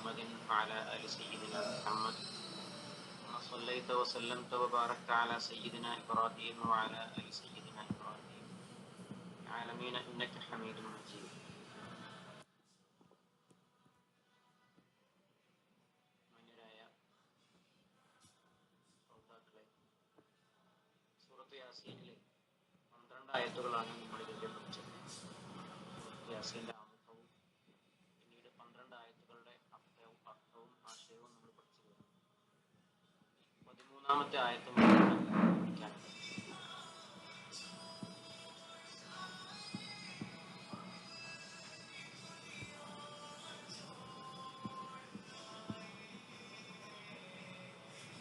محمد وعلى آل سيدنا محمد كما صليت وسلمت وباركت على سيدنا إبراهيم وعلى آل سيدنا إبراهيم العالمين إنك حميد مجيد. സൂറത്ത് യാസീനിലെ 12 ആയത്തുകളാണ് നമ്മൾ ഇതിന്റെ പഠിച്ചത്. യാസീന്റെ ആമുഖവും പിന്നീട് 12 ആയത്തുകളുടെ അർത്ഥവും ആശയവും നമ്മൾ പഠിച്ചു. 13ാമത്തെ ആയത്ത് പഠിക്കാൻ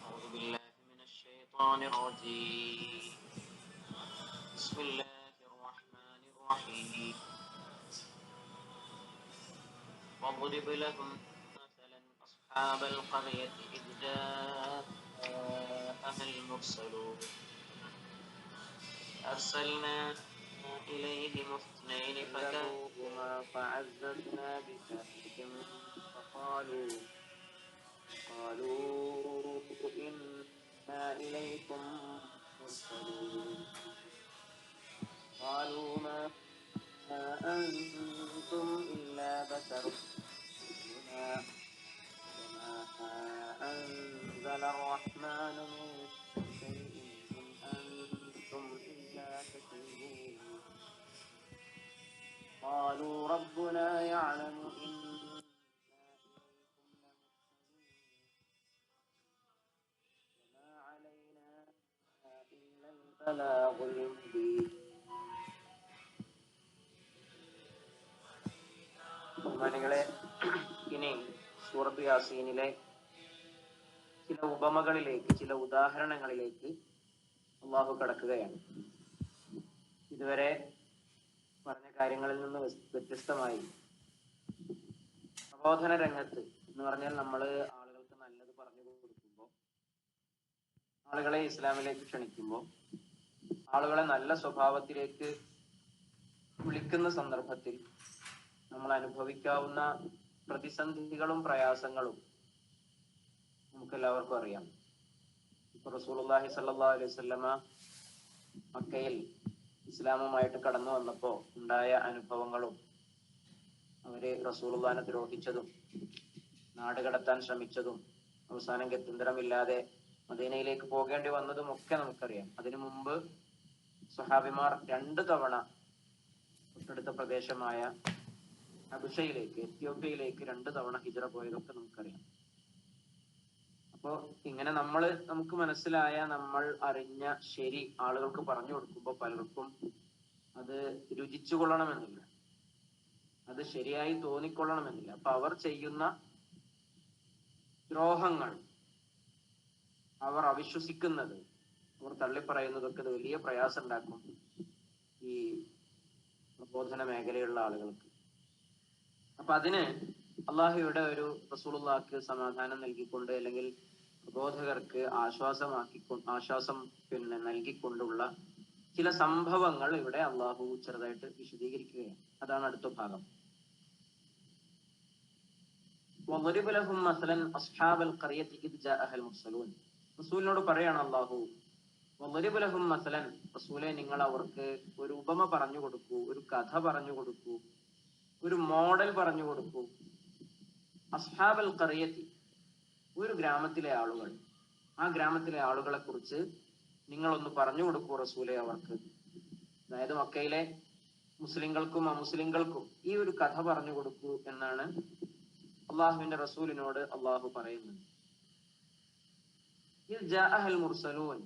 أعوذ بالله من الشيطان الرجيم. بسم الله الرحمن الرحيم. واضرب لهم مثلا أصحاب القرية إذ جاءها المرسلون أرسلنا إليهم اثنين فكذبوهما فعززنا بثالث فقالوا إنا إليكم مرسلون قالوا ما أنتم إلا بشر مثلنا وما أنزل الرحمن من شيء إن أنتم إلا تكذبون قالوا ربنا يعلم إنا إليكم لمرسلون وما علينا إلا البلاغ المبين. ബഹുമാനികളെ, ഇനി സൂറത്ത് യാസീനിലെ ചില ഉപമകളിലേക്ക്, ചില ഉദാഹരണങ്ങളിലേക്ക് അള്ളാഹു കടക്കുകയാണ്. ഇതുവരെ പറഞ്ഞ കാര്യങ്ങളിൽ നിന്ന് വ്യത്യസ്തമായി പ്രബോധന രംഗത്ത് എന്ന് പറഞ്ഞാൽ നമ്മൾ ആളുകൾക്ക് നല്ലത് പറഞ്ഞു കൊടുക്കുമ്പോൾ, ആളുകളെ ഇസ്ലാമിലേക്ക് ക്ഷണിക്കുമ്പോൾ, ആളുകളെ നല്ല സ്വഭാവത്തിലേക്ക് വിളിക്കുന്ന സന്ദർഭത്തിൽ നമ്മൾ അനുഭവിക്കാവുന്ന പ്രതിസന്ധികളും പ്രയാസങ്ങളും നമുക്കെല്ലാവർക്കും അറിയാം. ഇപ്പൊ റസൂലുള്ളാഹി സ്വല്ലല്ലാഹു അലൈഹി വസല്ലമ മക്കയിൽ ഇസ്ലാമുമായിട്ട് കടന്നു വന്നപ്പോ ഉണ്ടായ അനുഭവങ്ങളും, അവര് റസൂലുള്ളാഹിനെ ദ്രോഹിച്ചതും, നാട് കടത്താൻ ശ്രമിച്ചതും, അവസാനം ഗത്യന്തരമില്ലാതെ മദീനയിലേക്ക് പോകേണ്ടി വന്നതും ഒക്കെ നമുക്കറിയാം. അതിനു മുമ്പ് സ്വഹാബിമാർ 2 തവണ തൊട്ടടുത്ത പ്രദേശമായ ഹബശയിലേക്ക്, എത്യോപ്യയിലേക്ക് 2 തവണ ഹിജ്റ പോയതൊക്കെ നമുക്കറിയാം. അപ്പോ ഇങ്ങനെ നമുക്ക് മനസ്സിലായ, നമ്മൾ അറിഞ്ഞ ശരി ആളുകൾക്ക് പറഞ്ഞു കൊടുക്കുമ്പോൾ പലർക്കും അത് രുചിച്ചു കൊള്ളണമെന്നില്ല, അത് ശരിയായി തോന്നിക്കൊള്ളണമെന്നില്ല. അപ്പൊ അവർ ചെയ്യുന്ന ദ്രോഹങ്ങൾ, അവർ അവിശ്വസിക്കുന്നത്, അവർ തള്ളിപ്പറയുന്നതൊക്കെ അത് വലിയ പ്രയാസം ഉണ്ടാക്കും ഈ പ്രബോധന മേഖലയുള്ള ആളുകൾക്ക്. അപ്പൊ അതിന് അള്ളാഹുയുടെ ഒരു റസൂലുള്ളാഹിക്ക് സമാധാനം നൽകിക്കൊണ്ട്, അല്ലെങ്കിൽ പ്രബോധകർക്ക് ആശ്വാസം നൽകിക്കൊണ്ടുള്ള ചില സംഭവങ്ങൾ ഇവിടെ അള്ളാഹു ചെറുതായിട്ട് വിശദീകരിക്കുകയാണ്. അതാണ് അടുത്ത ഭാഗം. വضرب لهم مثلا أصحاب القرية إذ جاءها المرسلون. റസൂലിനോട് പറയാണ് അള്ളാഹു, വضرب لهم مثلا, റസൂലെ നിങ്ങൾ അവർക്ക് ഒരു ഉപമ പറഞ്ഞു കൊടുക്കൂ, ഒരു കഥ പറഞ്ഞു കൊടുക്കൂ, ഒരു മോഡൽ പറഞ്ഞു കൊടുക്കൂ. അസ്ഹാബൽ ഖറിയത്തി, ഒരു ഗ്രാമത്തിലെ ആളുകൾ, ആ ഗ്രാമത്തിലെ ആളുകളെ കുറിച്ച് നിങ്ങളൊന്ന് പറഞ്ഞു കൊടുക്കൂ റസൂലെ അവർക്ക്. അതായത് മക്കയിലെ മുസ്ലിങ്ങൾക്കും അമുസ്ലിങ്ങൾക്കും ഈ ഒരു കഥ പറഞ്ഞു കൊടുക്കൂ എന്നാണ് അള്ളാഹുവിന്റെ റസൂലിനോട് അള്ളാഹു പറയുന്നത്. ഇദ് ജാഅഹൽ മുർസലൂൻ,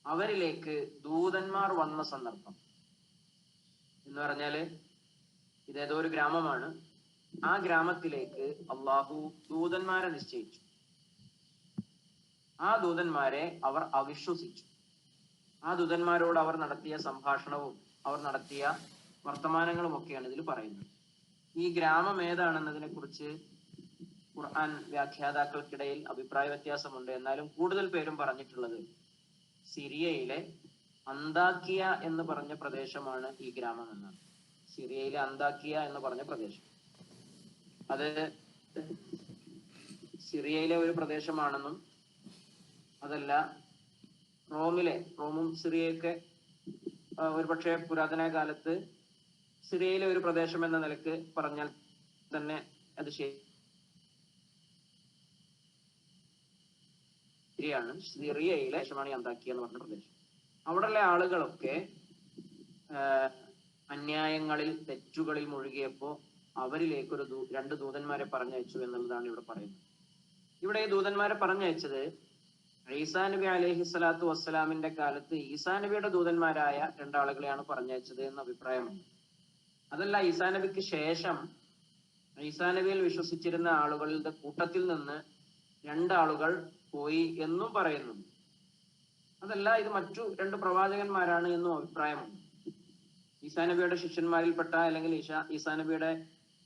അവരിലേക്ക് ദൂതന്മാർ വന്ന സന്ദർഭം എന്ന് പറഞ്ഞാല് ഇതേതോ ഒരു ഗ്രാമമാണ്. ആ ഗ്രാമത്തിലേക്ക് അള്ളാഹു ദൂതന്മാരെ നിശ്ചയിച്ചു. ആ ദൂതന്മാരെ അവർ അവിശ്വസിച്ചു. ആ ദൂതന്മാരോട് അവർ നടത്തിയ സംഭാഷണവും അവർ നടത്തിയ വർത്തമാനങ്ങളും ഒക്കെയാണ് ഇതിൽ പറയുന്നത്. ഈ ഗ്രാമം ഏതാണെന്നതിനെ കുറിച്ച് ഖുർആൻ വ്യാഖ്യാതാക്കൾക്കിടയിൽ അഭിപ്രായ വ്യത്യാസമുണ്ട്. എന്നാലും കൂടുതൽ പേരും പറഞ്ഞിട്ടുള്ളത് സിറിയയിലെ അന്താക്കിയ എന്ന് പറഞ്ഞ പ്രദേശമാണ് ഈ ഗ്രാമം എന്നാണ്. സിറിയയിലെ അന്താക്കിയ എന്ന് പറഞ്ഞ പ്രദേശം. അത് സിറിയയിലെ ഒരു പ്രദേശമാണെന്നും അതല്ല റോമും സിറിയയൊക്കെ ഒരുപക്ഷെ പുരാതന കാലത്ത് സിറിയയിലെ ഒരു പ്രദേശം എന്ന നിലക്ക് പറഞ്ഞാൽ തന്നെ അത് ശരിയാണ്. സിറിയയിലെ ദേശമാണ് അന്താക്കിയ എന്ന് പറഞ്ഞ പ്രദേശം. അവിടെയുള്ള ആളുകളൊക്കെ അന്യായങ്ങളിൽ തെറ്റുകളിൽ മുഴുകിയപ്പോ അവരിലേക്ക് രണ്ട് ദൂതന്മാരെ പറഞ്ഞയച്ചു എന്നുള്ളതാണ് ഇവിടെ പറയുന്നത്. ഇവിടെ ഈ ദൂതന്മാരെ പറഞ്ഞയച്ചത് ഈസാ നബി അലൈഹി സ്വലാത്തു വസ്സലാമിന്റെ കാലത്ത് ഈസാ നബിയുടെ ദൂതന്മാരായ രണ്ടാളുകളെയാണ് പറഞ്ഞയച്ചത് എന്ന അഭിപ്രായമുണ്ട്. അതല്ല, ഈസാ നബിക്ക് ശേഷം ഈസാ നബിയിൽ വിശ്വസിച്ചിരുന്ന ആളുകളുടെ കൂട്ടത്തിൽ നിന്ന് രണ്ടാളുകൾ പോയി എന്നും പറയുന്നുണ്ട്. അതല്ല, ഇത് മറ്റു രണ്ട് പ്രവാചകന്മാരാണ് എന്നും അഭിപ്രായമുണ്ട്. ഈസാ നബിയുടെ ശിഷ്യന്മാരിൽപ്പെട്ട അല്ലെങ്കിൽ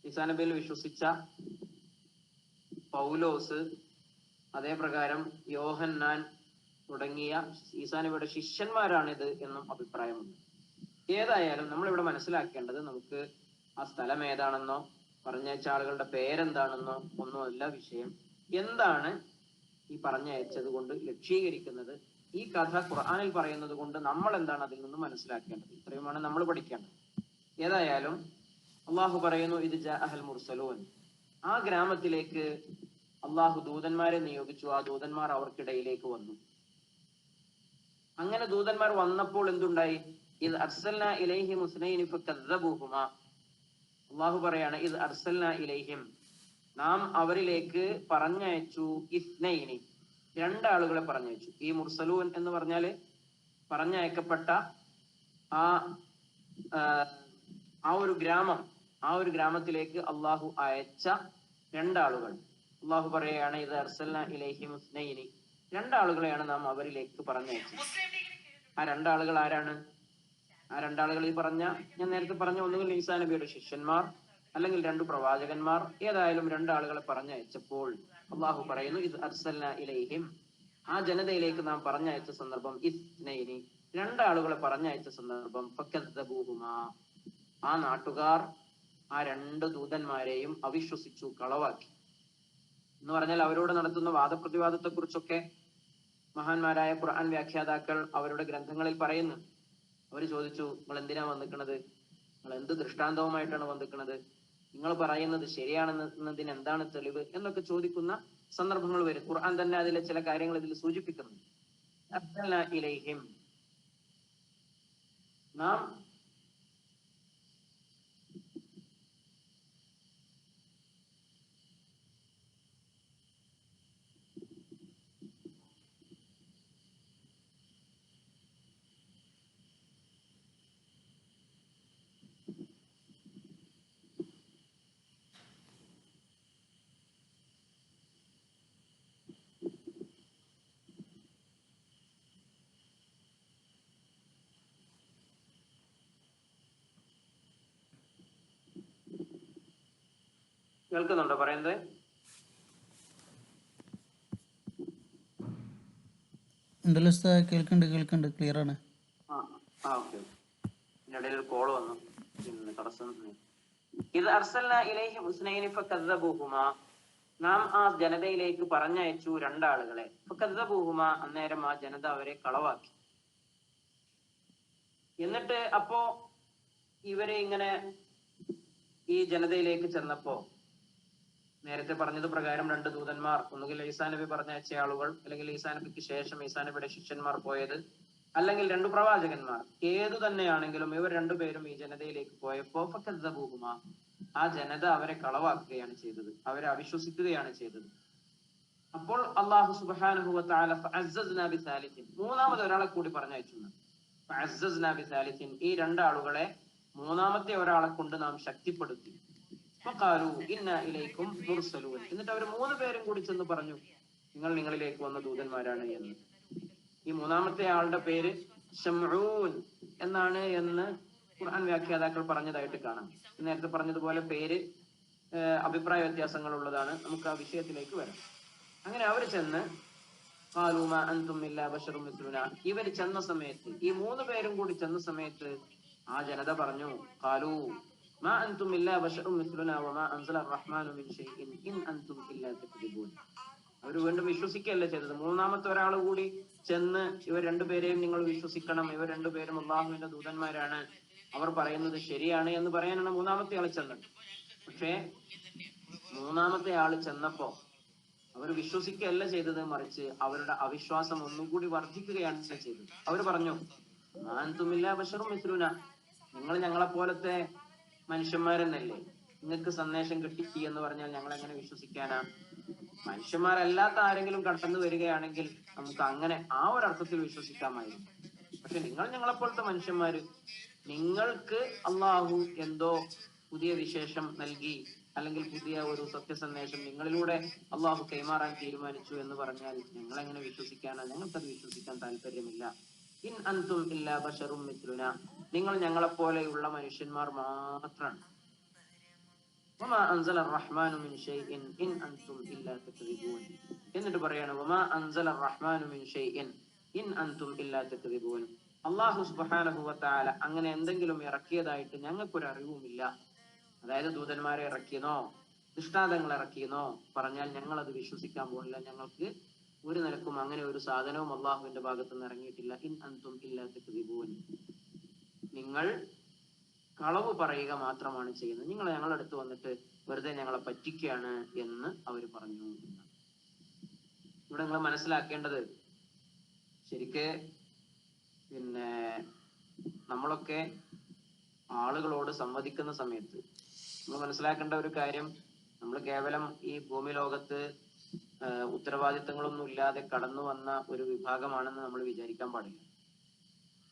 ഈസാ നബിയിൽ വിശ്വസിച്ച പൗലോസ്, അതേ പ്രകാരം യോഹന്നാൻ തുടങ്ങിയ ഈസാ നബിയുടെ ശിഷ്യന്മാരാണിത് എന്നും അഭിപ്രായമുണ്ട്. ഏതായാലും നമ്മളിവിടെ മനസ്സിലാക്കേണ്ടത്, നമുക്ക് ആ സ്ഥലം ഏതാണെന്നോ പറഞ്ഞയച്ച ആളുകളുടെ പേരെന്താണെന്നോ ഒന്നുമല്ല വിഷയം. എന്താണ് ഈ പറഞ്ഞയച്ചത് കൊണ്ട് ലക്ഷ്യീകരിക്കുന്നത്, ഈ കഥ ഖുർആനിൽ പറയുന്നത് കൊണ്ട് നമ്മൾ എന്താണ് അതിൽ നിന്ന് മനസ്സിലാക്കേണ്ടത്, ഇത്രയുമാണ് നമ്മൾ പഠിക്കേണ്ടത്. ഏതായാലും അള്ളാഹു പറയുന്നു, ഇത് ജാഅൽ മുർസലൂൻ, ആ ഗ്രാമത്തിലേക്ക് അള്ളാഹു ദൂതന്മാരെ നിയോഗിച്ചു. ആ ദൂതന്മാർ അവർക്കിടയിലേക്ക് വന്നു. അങ്ങനെ ദൂതന്മാർ വന്നപ്പോൾ എന്തുണ്ടായി? ഇത് അർസൽനാ ഇലൈഹിം ഉസ്നൈനി ഫകദ്ദബൂഹുമാ. അള്ളാഹു പറയാണ്, ഇത് അർസൽനാ ഇലൈഹിം, നാം അവരിലേക്ക് പറഞ്ഞയച്ചു ഇസ്നൈനി, രണ്ടാളുകളെ പറഞ്ഞയച്ചു. ഈ മുർസലൂൻ എന്ന് പറഞ്ഞാല് പറഞ്ഞയക്കപ്പെട്ട ആ ഒരു ഗ്രാമത്തിലേക്ക് അള്ളാഹു അയച്ച രണ്ടാളുകൾ. അള്ളാഹു പറയുകയാണ്, ഇത് അർസൽനാ ഇലൈഹിം ഉസ്നൈനി, രണ്ടാളുകളെയാണ് നാം അവരിലേക്ക് പറഞ്ഞയച്ചത്. ആ രണ്ടാളുകൾ ആരാണ്? ആ രണ്ടാളുകൾ ഞാൻ നേരത്തെ പറഞ്ഞ ഒന്നുകിൽ ഈസാ നബിയുടെ ശിഷ്യന്മാർ, അല്ലെങ്കിൽ രണ്ട് പ്രവാചകന്മാർ. ഏതായാലും രണ്ടാളുകളെ പറഞ്ഞയച്ചപ്പോൾ അള്ളാഹു പറയുന്നു, ഇത് അർസൽനാ ഇലൈഹിം, ആ ജനതയിലേക്ക് നാം പറഞ്ഞയച്ച സന്ദർഭം ഇസ്നൈനി, രണ്ടാളുകളെ പറഞ്ഞയച്ച സന്ദർഭം ഫകദ്ദബൂഹുമാ, ആ നാട്ടുകാർ ആ രണ്ട് ദൂതന്മാരെയും അവിശ്വസിച്ചു, കളവാക്കി. എന്ന് പറഞ്ഞാൽ അവരോട് നടത്തുന്ന വാദപ്രതിവാദത്തെ കുറിച്ചൊക്കെ മഹാന്മാരായ ഖുർആൻ വ്യാഖ്യാതാക്കൾ അവരുടെ ഗ്രന്ഥങ്ങളിൽ പറയുന്നു. അവർ ചോദിച്ചു, നിങ്ങൾ എന്തിനാ വന്നിക്കണത്? നിങ്ങൾ എന്ത് ദൃഷ്ടാന്തവുമായിട്ടാണ് വന്നിക്കണത്? നിങ്ങൾ പറയുന്നത് ശരിയാണെന്നതിന് എന്താണ് തെളിവ് എന്നൊക്കെ ചോദിക്കുന്ന സന്ദർഭങ്ങൾ വരും. ഖുർആൻ തന്നെ അതിലെ ചില കാര്യങ്ങൾ ഇതിൽ സൂചിപ്പിക്കുന്നു. ഇലൈഹിം, നാം കേൾക്കുന്നുണ്ടോ പറയുന്നത്? കേൾക്കുന്നുണ്ട്, ക്ലിയർ ആണ്. ഓക്കെ. ഇതിനിടയിൽ ഒരു കോള് വന്നു, തടസ്സം. ഇത് അർസൽനാ ഇലൈഹിം ഉസ്നൈനി ഫകദ്ദബൂഹുമാ, നാം ആ ജനതയിലേക്ക് പറഞ്ഞയച്ചു രണ്ടാളുകളെ. ഫകദ്ദബൂഹുമാ, അന്നേരം ആ ജനത അവരെ കളവാക്കി. എന്നിട്ട് അപ്പോ ഇവരെ ഇങ്ങനെ ഈ ജനതയിലേക്ക് ചെന്നപ്പോ നേരത്തെ പറഞ്ഞത് പ്രകാരം രണ്ട് ദൂതന്മാർ, ഒന്നുകിൽ ഈസാ നബി പറഞ്ഞയച്ച ആളുകൾ, അല്ലെങ്കിൽ ഈസാ നബിക്ക് ശേഷം ഈസാ നബിയുടെ ശിഷ്യന്മാർ പോയത്, അല്ലെങ്കിൽ രണ്ട് പ്രവാചകന്മാർ, ഏതു തന്നെയാണെങ്കിലും ഇവർ രണ്ടുപേരും ഈ ജനതയിലേക്ക് പോയപ്പോ ഫകദ്ദബൂഹുമാ, ആ ജനത അവരെ കളവാക്കുകയാണ് ചെയ്തത്, അവരെ അവിശ്വസിക്കുകയാണ് ചെയ്തത്. അപ്പോൾ അല്ലാഹു സുബ്ഹാനഹു വ തആല ഫഅസ്സസ്നാ ബിസാലിസിൻ, മൂന്നാമത് ഒരാളെ കൂടി പറഞ്ഞയച്ചു. ഫഅസ്സസ്നാ ബിസാലിസിൻ, ഈ രണ്ടാളുകളെ മൂന്നാമത്തെ ഒരാളെ കൊണ്ട് നാം ശക്തിപ്പെടുത്തി. ഫഖാലു ഇന്നാ ഇലൈക്കും മുർസലൂൻ, എന്നിട്ട് അവർ മൂന്ന് പേരും കൂടി ചെന്ന് പറഞ്ഞു, നിങ്ങളിലേക്ക് വന്ന ദൂതന്മാരാണ് എന്ന്. ഈ മൂന്നാമത്തെ ആളുടെ പേര് ശംഊൻ എന്നാണ് എന്ന് ഖുർആൻ വ്യാഖ്യാതാക്കൾ പറഞ്ഞതായിട്ട് കാണാം. നേരത്തെ പറഞ്ഞതുപോലെ പേര് അഭിപ്രായ വ്യത്യാസങ്ങൾ ഉള്ളതാണ്. നമുക്ക് ആ വിഷയത്തിലേക്ക് വരാം. അങ്ങനെ അവർ ചെന്ന് ഖാലൂ മാ അൻതും ഇല്ലാ ബശറും മിസ്ലുനാ, ഇവർ ചെന്ന സമയത്ത്, ഈ മൂന്ന് പേരും കൂടി ചെന്ന സമയത്ത് ആ ജനത പറഞ്ഞു, ഖാലൂ മാ അൻതും ഇല്ലാ ബശറും മിസ്ലുനാ വമാ അൻസല അർറഹ്മാനു മിൻ ഷൈഇൻ ഇൻ അൻതും ഇല്ലാ തക്ദിബൂൻ, അവർ വീണ്ടും വിശ്വസിക്കുകയല്ല ചെയ്തത്. മൂന്നാമത്തെ ഒരാൾ കൂടി ചെന്ന് ഇവർ രണ്ടുപേരെയും നിങ്ങൾ വിശ്വസിക്കണം, ഇവർ രണ്ടുപേരും അള്ളാഹുവിന്റെ ദൂതന്മാരാണ്, അവർ പറയുന്നത് ശരിയാണ് എന്ന് പറയാനാണ് മൂന്നാമത്തെ ആൾ ചെന്നത്. പക്ഷേ മൂന്നാമത്തെ ആള് ചെന്നപ്പോ അവർ വിശ്വസിക്കുകയല്ല ചെയ്തത്, മറിച്ച് അവരുടെ അവിശ്വാസം ഒന്നും കൂടി വർദ്ധിക്കുകയാണ് ചെയ്തത്. അവർ പറഞ്ഞു, ആൻതുമില്ല ബശറും മിസ്ലുന, നിങ്ങൾ ഞങ്ങളെ പോലത്തെ മനുഷ്യന്മാരെന്നല്ലേ, നിങ്ങൾക്ക് സന്ദേശം കിട്ടി എന്ന് പറഞ്ഞാൽ ഞങ്ങൾ എങ്ങനെ വിശ്വസിക്കാനാ? മനുഷ്യന്മാരല്ലാത്ത ആരെങ്കിലും കടന്നു വരികയാണെങ്കിൽ നമുക്ക് അങ്ങനെ ആ ഒരർത്ഥത്തിൽ വിശ്വസിക്കാമായിരുന്നു. പക്ഷെ നിങ്ങൾ ഞങ്ങളെപ്പോലത്തെ മനുഷ്യന്മാര്, നിങ്ങൾക്ക് അള്ളാഹു എന്തോ പുതിയ വിശേഷം നൽകി, അല്ലെങ്കിൽ പുതിയ ഒരു സത്യസന്ദേശം നിങ്ങളിലൂടെ അള്ളാഹു കൈമാറാൻ തീരുമാനിച്ചു എന്ന് പറഞ്ഞാൽ ഞങ്ങൾ എങ്ങനെ വിശ്വസിക്കാനാ? ഞങ്ങൾക്കത് വിശ്വസിക്കാൻ താല്പര്യമില്ല. ഇൻ അൻതും ഇല്ലാ ബശറും മിസ്ലുന, നിങ്ങൾ ഞങ്ങളെപ്പോലെയുള്ള മനുഷ്യന്മാർ മാത്രമാണ്. വമാ അൻസല റഹ്മാനു മിൻ ഷൈഇൻ ഇൻ അൻതും ഇല്ലാ തക്ദിബൂൻ. എന്നിട്ട് പറയാണ്, വമാ അൻസല റഹ്മാനു മിൻ ഷൈഇൻ ഇൻ അൻതും ഇല്ലാ തക്ദിബൂൻ. അല്ലാഹു സുബ്ഹാനഹു വ തആല അങ്ങനെ എന്തെങ്കിലും ഇറക്കിയതായിട്ട് ഞങ്ങൾക്കൊരു അറിവുമില്ല. അതായത് ദൂതന്മാരെ ഇറക്കിയെന്നോ ദൃഷ്ടാന്തങ്ങൾ ഇറക്കിയെന്നോ പറഞ്ഞാൽ ഞങ്ങൾ അത് വിശ്വസിക്കാൻ പോകില്ല. ഞങ്ങൾക്ക് ഒരു നിലക്കും അങ്ങനെ ഒരു സാധനവും അള്ളാഹുവിന്റെ ഭാഗത്ത് നിന്ന് ഇറങ്ങിയിട്ടില്ല. ഇൻ അൻതും ഇല്ലാ തക്ദിബൂൻ, നിങ്ങൾ കളവ് പറയുക മാത്രമാണ് ചെയ്യുന്നത്, നിങ്ങൾ ഞങ്ങളുടെ അടുത്ത് വന്നിട്ട് വെറുതെ ഞങ്ങളെ പറ്റിക്കുകയാണ് എന്ന് അവർ പറഞ്ഞു. ഇവിടെ നിങ്ങൾ മനസ്സിലാക്കേണ്ടത്, ശരിക്ക് നമ്മളൊക്കെ ആളുകളോട് സംവദിക്കുന്ന സമയത്ത് നമ്മൾ മനസ്സിലാക്കേണ്ട ഒരു കാര്യം, നമ്മൾ കേവലം ഈ ഭൂമി ലോകത്ത് ഉത്തരവാദിത്തങ്ങളൊന്നും ഇല്ലാതെ കടന്നു വന്ന ഒരു വിഭാഗമാണെന്ന് നമ്മൾ വിചാരിക്കാൻ പാടില്ല.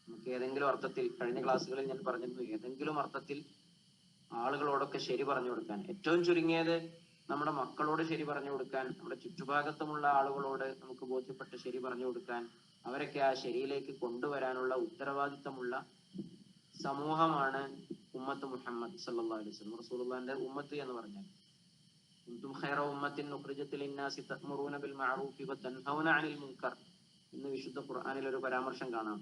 നമുക്ക് ഏതെങ്കിലും അർത്ഥത്തിൽ, കഴിഞ്ഞ ക്ലാസ്സുകളിൽ ഞാൻ പറഞ്ഞിരുന്നു, ഏതെങ്കിലും അർത്ഥത്തിൽ ആളുകളോടൊക്കെ ശരി പറഞ്ഞു കൊടുക്കാൻ, ഏറ്റവും ചുരുങ്ങിയത് നമ്മുടെ മക്കളോട് ശരി പറഞ്ഞു കൊടുക്കാൻ, നമ്മുടെ ചുറ്റുഭാഗത്തുമുള്ള ആളുകളോട് നമുക്ക് ബോധ്യപ്പെട്ട് ശരി പറഞ്ഞു കൊടുക്കാൻ, അവരൊക്കെ ആ ശരിയിലേക്ക് കൊണ്ടുവരാനുള്ള ഉത്തരവാദിത്തമുള്ള സമൂഹമാണ് ഉമ്മത്ത് മുഹമ്മദ് സല്ലല്ലാഹു അലൈഹി വസല്ലം. റസൂലുള്ളാഹിന്റെ ഉമ്മത്ത് എന്ന് പറഞ്ഞാൽ, കുന്തും ഖൈറ ഉമ്മത്തിൻ ഉഖ്രിജത് ലിന്നാസി തഅ്മുറൂന ബിൽ മഅറൂഫി വതൻഹൗന അനിൽ മുൻകർ എന്ന് വിശുദ്ധ ഖുർആനിൽ ഒരു പരാമർശം കാണാം.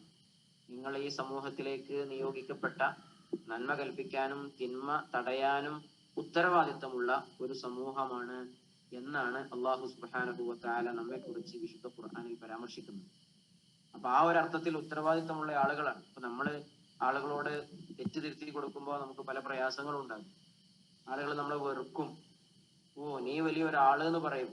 നിങ്ങൾ ഈ സമൂഹത്തിലേക്ക് നിയോഗിക്കപ്പെട്ട നന്മ കൽപ്പിക്കാനും തിന്മ തടയാനും ഉത്തരവാദിത്തമുള്ള ഒരു സമൂഹമാണ് എന്നാണ് അല്ലാഹു സുബ്ഹാനഹു വ തആല നമ്മെ കുറിച്ച് വിശുദ്ധ ഖുർആനിൽ പരാമർശിക്കുന്നത്. അപ്പൊ ആ ഒരു അർത്ഥത്തിൽ ഉത്തരവാദിത്തമുള്ള ആളുകളാണ്. അപ്പൊ നമ്മള് ആളുകളോട് തെറ്റ് തിരുത്തി കൊടുക്കുമ്പോൾ നമുക്ക് പല പ്രയാസങ്ങളും ഉണ്ടാകും. ആളുകൾ നമ്മളെ വെറുക്കും, ഓ നീ വലിയൊരാള് എന്ന് പറയും.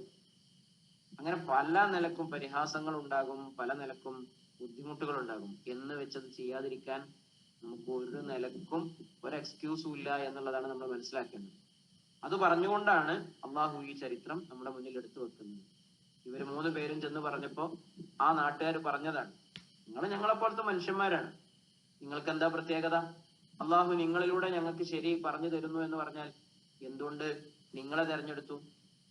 അങ്ങനെ പല നിലക്കും പരിഹാസങ്ങൾ ഉണ്ടാകും, പല നിലക്കും ബുദ്ധിമുട്ടുകൾ ഉണ്ടാകും. എന്ന് വെച്ചത് ചെയ്യാതിരിക്കാൻ നമുക്ക് ഒരു നിലക്കും ഒരു എക്സ്ക്യൂസും ഇല്ല എന്നുള്ളതാണ് നമ്മൾ മനസ്സിലാക്കേണ്ടത്. അത് പറഞ്ഞുകൊണ്ടാണ് അള്ളാഹു ഈ ചരിത്രം നമ്മുടെ മുന്നിൽ എടുത്തു വെക്കുന്നത്. ഇവര് 3 പേരും ചെന്ന് പറഞ്ഞപ്പോ ആ നാട്ടുകാർ പറഞ്ഞതാണ്, നിങ്ങൾ ഞങ്ങളെപ്പോലത്തെ മനുഷ്യന്മാരാണ്, നിങ്ങൾക്ക് എന്താ പ്രത്യേകത? അള്ളാഹു നിങ്ങളിലൂടെ ഞങ്ങൾക്ക് ശരി പറഞ്ഞു തരുന്നു എന്ന് പറഞ്ഞാൽ എന്തുകൊണ്ട് നിങ്ങളെ തെരഞ്ഞെടുത്തു?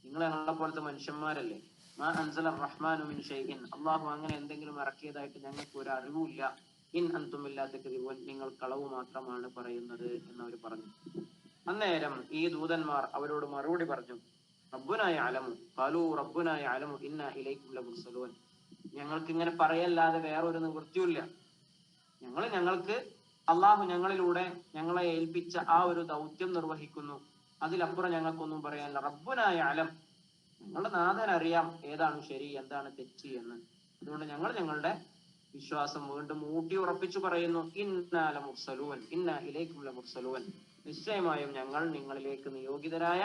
നിങ്ങൾ ഞങ്ങളെപ്പോലത്തെ മനുഷ്യന്മാരല്ലേ. മാ അൻസല റഹ്മാനു മിൻ ഷൈഇൻ, അള്ളാഹു അങ്ങനെ എന്തെങ്കിലും ഇറക്കിയതായിട്ട് ഞങ്ങൾക്ക് ഒരു അറിവുമില്ല. ഇൻ അൻതും ഇല്ലാ തക്ദിബൂൻ, നിങ്ങൾ കളവ് മാത്രമാണ് പറയുന്നത് എന്നവർ പറഞ്ഞു. അന്നേരം ഈ ദൂതന്മാർ അവരോട് മറുപടി പറഞ്ഞു, റബ്ബുനാ യഅലമു ഖാലൂ റബ്ബുനാ യഅലമു ഇന്നാ ഇലൈക്കും ലമുർസലൂൻ. ഞങ്ങൾക്ക് ഇങ്ങനെ പറയല്ലാതെ വേറൊരു നിവൃത്തിയുമില്ല. ഞങ്ങൾക്ക് അള്ളാഹു ഞങ്ങളിലൂടെ ഞങ്ങളെ ഏൽപ്പിച്ച ആ ഒരു ദൗത്യം നിർവഹിക്കുന്നു, അതിലപ്പുറം ഞങ്ങൾക്കൊന്നും പറയാനില്ല. റബ്ബുനാ യഅലം, ഞങ്ങളുടെ നാഥൻ അറിയാം ഏതാണ് ശരി എന്താണ് തെറ്റ് എന്ന്. അതുകൊണ്ട് ഞങ്ങൾ ഞങ്ങളുടെ വിശ്വാസം വീണ്ടും ഊട്ടി ഉറപ്പിച്ചു പറയുന്നു, ഇന്നാ ലമുർസലൂൻ ഇന്നാ ഇലൈക്കും ലമുർസലൂൻ, നിശ്ചയമായും ഞങ്ങൾ നിങ്ങളിലേക്ക് നിയോഗിതരായ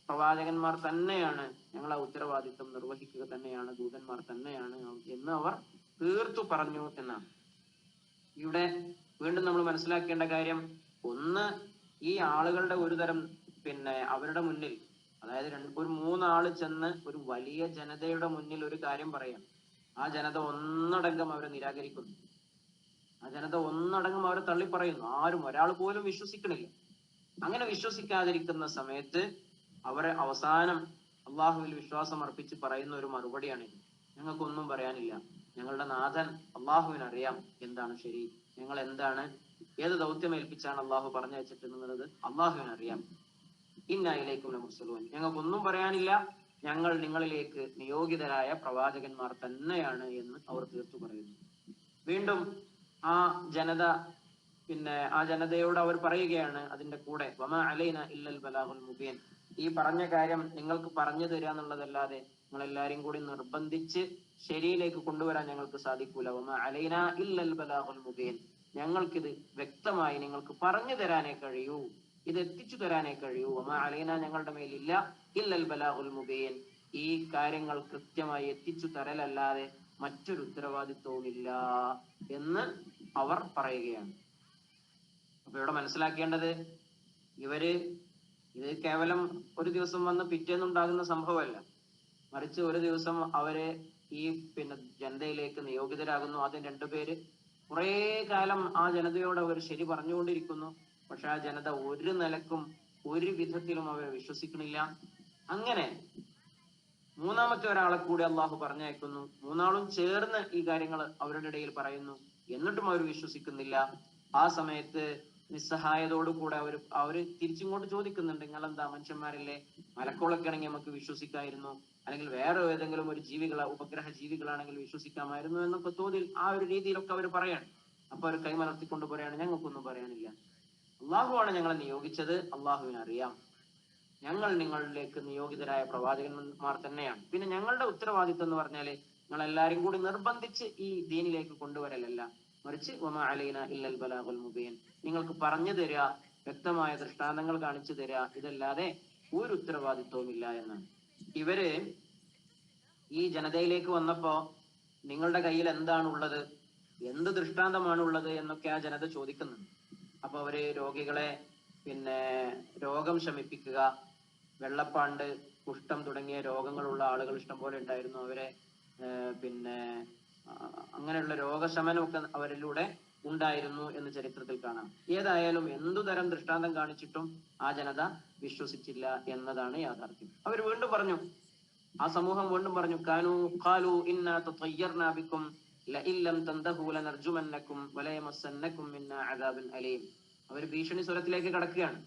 പ്രവാചകന്മാർ തന്നെയാണ്, ഞങ്ങളെ ഉത്തരവാദിത്വം നിർവഹിക്കുക തന്നെയാണ്, ദൂതന്മാർ തന്നെയാണ് എന്ന് അവർ തീർത്തു പറഞ്ഞു എന്നാണ്. ഇവിടെ വീണ്ടും നമ്മൾ മനസ്സിലാക്കേണ്ട കാര്യം, ഒന്ന്, ഈ ആളുകളുടെ ഒരു തരം അവരുടെ മുന്നിൽ, അതായത് ഒരു 3 ആള് ചെന്ന് ഒരു വലിയ ജനതയുടെ മുന്നിൽ ഒരു കാര്യം പറയാം. ആ ജനത ഒന്നടങ്കം അവരെ നിരാകരിക്കുന്നു, ആ ജനത ഒന്നടങ്കം അവരെ തള്ളിപ്പറയുന്നു. ആരും ഒരാൾ പോലും വിശ്വസിക്കണില്ല. അങ്ങനെ വിശ്വസിക്കാതിരിക്കുന്ന സമയത്ത് അവരെ അവസാനം അള്ളാഹുവിൽ വിശ്വാസം അർപ്പിച്ച് പറയുന്ന ഒരു മറുപടിയാണിത്. ഞങ്ങൾക്കൊന്നും പറയാനില്ല, ഞങ്ങളുടെ നാഥൻ അള്ളാഹുവിനറിയാം എന്താണ് ശരി, ഞങ്ങൾ എന്താണ് ഏത് ദൗത്യം ഏൽപ്പിച്ചാണ് അള്ളാഹു പറഞ്ഞു വെച്ചിട്ടുള്ളത് അള്ളാഹുവിനറിയാം. ഇന്നാ ഇലൈക്കും ലമുർസലൂൻ, ഞങ്ങൾക്കൊന്നും പറയാനില്ല, ഞങ്ങൾ നിങ്ങളിലേക്ക് നിയോഗിതരായ പ്രവാചകന്മാർ തന്നെയാണ് എന്ന് അവർ തീർത്തു പറയുന്നു. വീണ്ടും ആ ജനത ആ ജനതയോട് അവർ പറയുകയാണ് അതിന്റെ കൂടെ, വമാ അലൈന ഇല്ലൽ ബലാഗുൽ മുബീൻ, ഈ പറഞ്ഞ കാര്യം നിങ്ങൾക്ക് പറഞ്ഞു തരിക എന്നുള്ളതല്ലാതെ നിങ്ങളെല്ലാരും കൂടി നിർബന്ധിച്ച് ശരിയിലേക്ക് കൊണ്ടുവരാൻ ഞങ്ങൾക്ക് സാധിക്കൂല. വമാ അലൈനാ ഇല്ലൽ ബലാഗുൽ മുബീൻ, ഞങ്ങൾക്കിത് വ്യക്തമായി നിങ്ങൾക്ക് പറഞ്ഞു തരാനേ കഴിയൂ, ഇത് എത്തിച്ചു തരാനേ കഴിയൂ. വമാ അലൈന, ഞങ്ങളുടെ മേലില്ല, ഇല്ലൽ ബലാഗുൽ മുബീൻ, ഈ കാര്യങ്ങൾ കൃത്യമായി എത്തിച്ചു തരലല്ലാതെ മറ്റൊരു ഉത്തരവാദിത്വവുമില്ല എന്ന് അവർ പറയുകയാണ്. അപ്പൊ ഇവിടെ മനസ്സിലാക്കേണ്ടത്, ഇവര് ഇത് കേവലം ഒരു ദിവസം വന്ന് പിറ്റേന്നുണ്ടാകുന്ന സംഭവമല്ല, മറിച്ച് ഒരു ദിവസം അവര് ഈ ജനതയിലേക്ക് നിയോഗിതരാകുന്നു. ആദ്യം രണ്ടുപേര് കുറെ കാലം ആ ജനതയോട് അവർ ശരി പറഞ്ഞുകൊണ്ടിരിക്കുന്നു. പക്ഷെ ആ ജനത ഒരു നിലക്കും ഒരു വിധത്തിലും അവർ വിശ്വസിക്കണില്ല. അങ്ങനെ മൂന്നാമത്തെ ഒരാളെ കൂടി അള്ളാഹു പറഞ്ഞയക്കുന്നു. മൂന്നാളും ചേർന്ന് ഈ കാര്യങ്ങൾ അവരുടെ ഇടയിൽ പറയുന്നു. എന്നിട്ടും അവർ വിശ്വസിക്കുന്നില്ല. ആ സമയത്ത് നിസ്സഹായതോടുകൂടെ അവര് തിരിച്ചിങ്ങോട്ട് ചോദിക്കുന്നുണ്ട്, നിങ്ങൾ എന്താ മനുഷ്യന്മാരല്ലേ, മലക്കോളൊക്കെ ആണെങ്കിൽ നമുക്ക് വിശ്വസിക്കായിരുന്നു, അല്ലെങ്കിൽ വേറെ ഏതെങ്കിലും ഒരു ഉപഗ്രഹ ജീവികളാണെങ്കിൽ വിശ്വസിക്കാമായിരുന്നു എന്നൊക്കെ തോതിൽ ആ ഒരു രീതിയിലൊക്കെ അവർ പറയാണ്. അപ്പൊ അവർ കൈമലർത്തിക്കൊണ്ട് പറയാണ്, ഞങ്ങൾക്കൊന്നും പറയാനില്ല, അള്ളാഹുവാണ് ഞങ്ങളെ നിയോഗിച്ചത്, അള്ളാഹുവിന് അറിയാം, ഞങ്ങൾ നിങ്ങളിലേക്ക് നിയോഗിതരായ പ്രവാചകന്മാർ തന്നെയാണ്. പിന്നെ ഞങ്ങളുടെ ഉത്തരവാദിത്വം എന്ന് പറഞ്ഞാല് നിങ്ങൾ എല്ലാരും കൂടി നിർബന്ധിച്ച് ഈ ദീനിലേക്ക് കൊണ്ടുവരലല്ല, മറിച്ച് വമാ അലൈന ഇല്ലൽ ബലാഗുൽ മുബീൻ, നിങ്ങൾക്ക് പറഞ്ഞു തരിക, വ്യക്തമായ ദൃഷ്ടാന്തങ്ങൾ കാണിച്ചു തരിക, ഇതല്ലാതെ ഒരു ഉത്തരവാദിത്വവും ഇല്ല എന്നാണ്. ഇവര് ഈ ജനതയിലേക്ക് വന്നപ്പോ നിങ്ങളുടെ കയ്യിൽ എന്താണുള്ളത്, എന്ത് ദൃഷ്ടാന്തമാണുള്ളത് എന്നൊക്കെ ആ ജനത ചോദിക്കുന്നുണ്ട്. അപ്പൊ അവര് രോഗികളെ രോഗം ശമിപ്പിക്കുക, വെള്ളപ്പാണ്ട്, കുഷ്ഠം തുടങ്ങിയ രോഗങ്ങളുള്ള ആളുകൾ ഇഷ്ടം പോലെ ഉണ്ടായിരുന്നു, അവരെ അങ്ങനെയുള്ള രോഗശമനമൊക്കെ അവരിലൂടെ ഉണ്ടായിരുന്നു എന്ന് ചരിത്രത്തിൽ കാണാം. ഏതായാലും എന്തുതരം ദൃഷ്ടാന്തം കാണിച്ചിട്ടും ആ ജനത വിശ്വസിച്ചില്ല എന്നതാണ് യാഥാർത്ഥ്യം. അവർ വീണ്ടും പറഞ്ഞു, ആ സമൂഹം വീണ്ടും പറഞ്ഞു, ഖാലു ഇന്നാ തതയ്യർനാ ബിക്കും ലഇൻ ലം തന്തഹു ലനർജുമന്നകും വലയമസ്സന്നകും മിന്നാ അദാബുൻ അലീം. അവർ ഭീഷണി സ്വരത്തിലേക്ക് കടക്കുകയാണ്.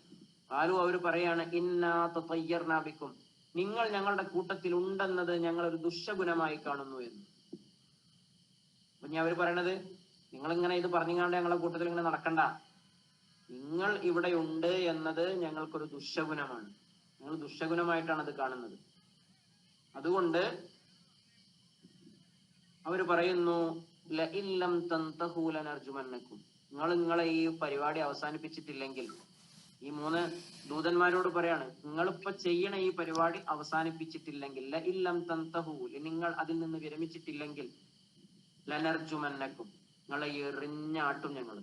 അവർ പറയാണ്, ഇന്നാ തതയ്യർനാ ബിക്കും, നിങ്ങൾ ഞങ്ങളുടെ കൂട്ടത്തിൽ ഉണ്ടെന്നത് ഞങ്ങൾ ഒരു ദുശകുനമായി കാണുന്നു എന്ന്. അപ്പൊ ഞാൻ അവർ പറയണത്, നിങ്ങൾ ഇങ്ങനെ ഇത് പറഞ്ഞുകൊണ്ട് ഞങ്ങളുടെ കൂട്ടത്തിൽ ഇങ്ങനെ നടക്കണ്ട, നിങ്ങൾ ഇവിടെ ഉണ്ട് എന്നത് ഞങ്ങൾക്കൊരു ദുശകുനമാണ്, ഞങ്ങൾ ദുശകുനമായിട്ടാണ് അത് കാണുന്നത്. അതുകൊണ്ട് അവർ പറയുന്നു, ലഇൻ ലം തന്തഹു ലനർജുമന്നകും, നിങ്ങളെ ഈ പരിപാടി അവസാനിപ്പിച്ചിട്ടില്ലെങ്കിൽ, ഈ മൂന്ന് ദൂതന്മാരോട് പറയാണ്, നിങ്ങളിപ്പോ ചെയ്യണ ഈ പരിപാടി അവസാനിപ്പിച്ചിട്ടില്ലെങ്കിൽ, ലഇൻ ലം തന്തഹു, നിങ്ങൾ അതിൽ നിന്ന് വിരമിച്ചിട്ടില്ലെങ്കിൽ, ലനർജുമന്നകും, നിങ്ങളെ എറിഞ്ഞാട്ടും ഞങ്ങൾ,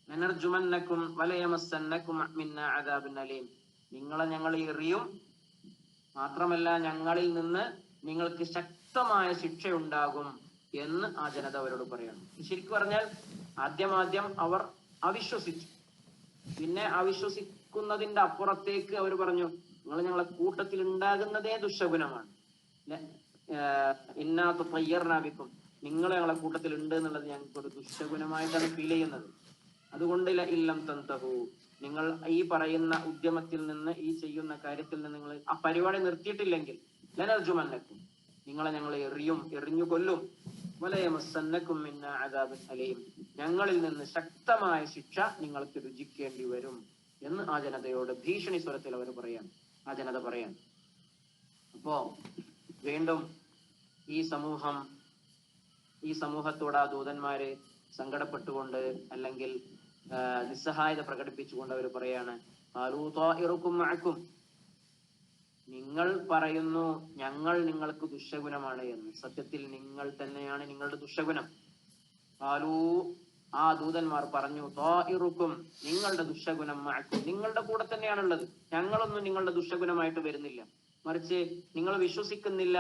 ലനർജുമന്നകും വലയമസ്സന്നകും മിന്നാ അദാബുൻ അലീം, നിങ്ങളെ ഞങ്ങൾ എറിയും, മാത്രമല്ല ഞങ്ങളിൽ നിന്ന് നിങ്ങൾക്ക് ശക്തമായ ശിക്ഷയുണ്ടാകും എന്ന് ആ ജനത അവരോട് പറയാണ്. ശരിക്കും പറഞ്ഞാൽ ആദ്യം അവർ അവിശ്വസിച്ചു. പിന്നെ അവിശ്വസിക്കുന്നതിന്റെ അപ്പുറത്തേക്ക് അവർ പറഞ്ഞു, നിങ്ങൾ ഞങ്ങളെ കൂട്ടത്തിൽ ഉണ്ടാകുന്നതേ ദുശകുനമാണ്, ഇന്നാ തതയ്യർനാ ബിക്കും, നിങ്ങൾ ഞങ്ങളെ കൂട്ടത്തിൽ ഉണ്ട് എന്നുള്ളത് ഞങ്ങൾക്ക് ഒരു ദുശകുനമായിട്ടാണ് ഫീൽ ചെയ്യുന്നത്. അതുകൊണ്ട് ലഇൻ ലം തന്തഹു, നിങ്ങൾ ഈ പറയുന്ന ഉദ്യമത്തിൽ നിന്ന്, ഈ ചെയ്യുന്ന കാര്യത്തിൽ നിന്ന് നിങ്ങൾ ആ പരിപാടി നിർത്തിയിട്ടില്ലെങ്കിൽ, ലനർജുമന്നകും, നിങ്ങളെ ഞങ്ങൾ എറിഞ്ഞു കൊല്ലും, വലയമസ്സന്നകും മിന്നാ അദാബുൻ അലീം, ഞങ്ങളിൽ നിന്ന് ശക്തമായ ശിക്ഷ നിങ്ങൾക്ക് രുചിക്കേണ്ടി വരും എന്ന് ആ ജനതയോട് ഭീഷണി സ്വരത്തിൽ അവർ പറയാൻ, ആ ജനത പറയാൻ. അപ്പോ വീണ്ടും ഈ സമൂഹത്തോട് ആ ദൂതന്മാര് സങ്കടപ്പെട്ടുകൊണ്ട്, അല്ലെങ്കിൽ നിസ്സഹായത പ്രകടിപ്പിച്ചുകൊണ്ട് അവർ പറയാണ്, ഖാലൂ ത്വാഇറുക്കും മഅക്കും, നിങ്ങൾ പറയുന്നു ഞങ്ങൾ നിങ്ങൾക്ക് ദുശകുനമാണ് എന്ന്, സത്യത്തിൽ നിങ്ങൾ തന്നെയാണ് നിങ്ങളുടെ ദുശകുനം. ഖാലൂ, ആ ദൂതന്മാർ പറഞ്ഞു, ത്വാഇറുക്കും, നിങ്ങളുടെ ദുശകുനം മഅക്കും, നിങ്ങളുടെ കൂടെ തന്നെയാണുള്ളത്, ഞങ്ങളൊന്നും നിങ്ങളുടെ ദുശകുനമായിട്ട് വരുന്നില്ല, മറിച്ച് നിങ്ങൾ വിശ്വസിക്കുന്നില്ല,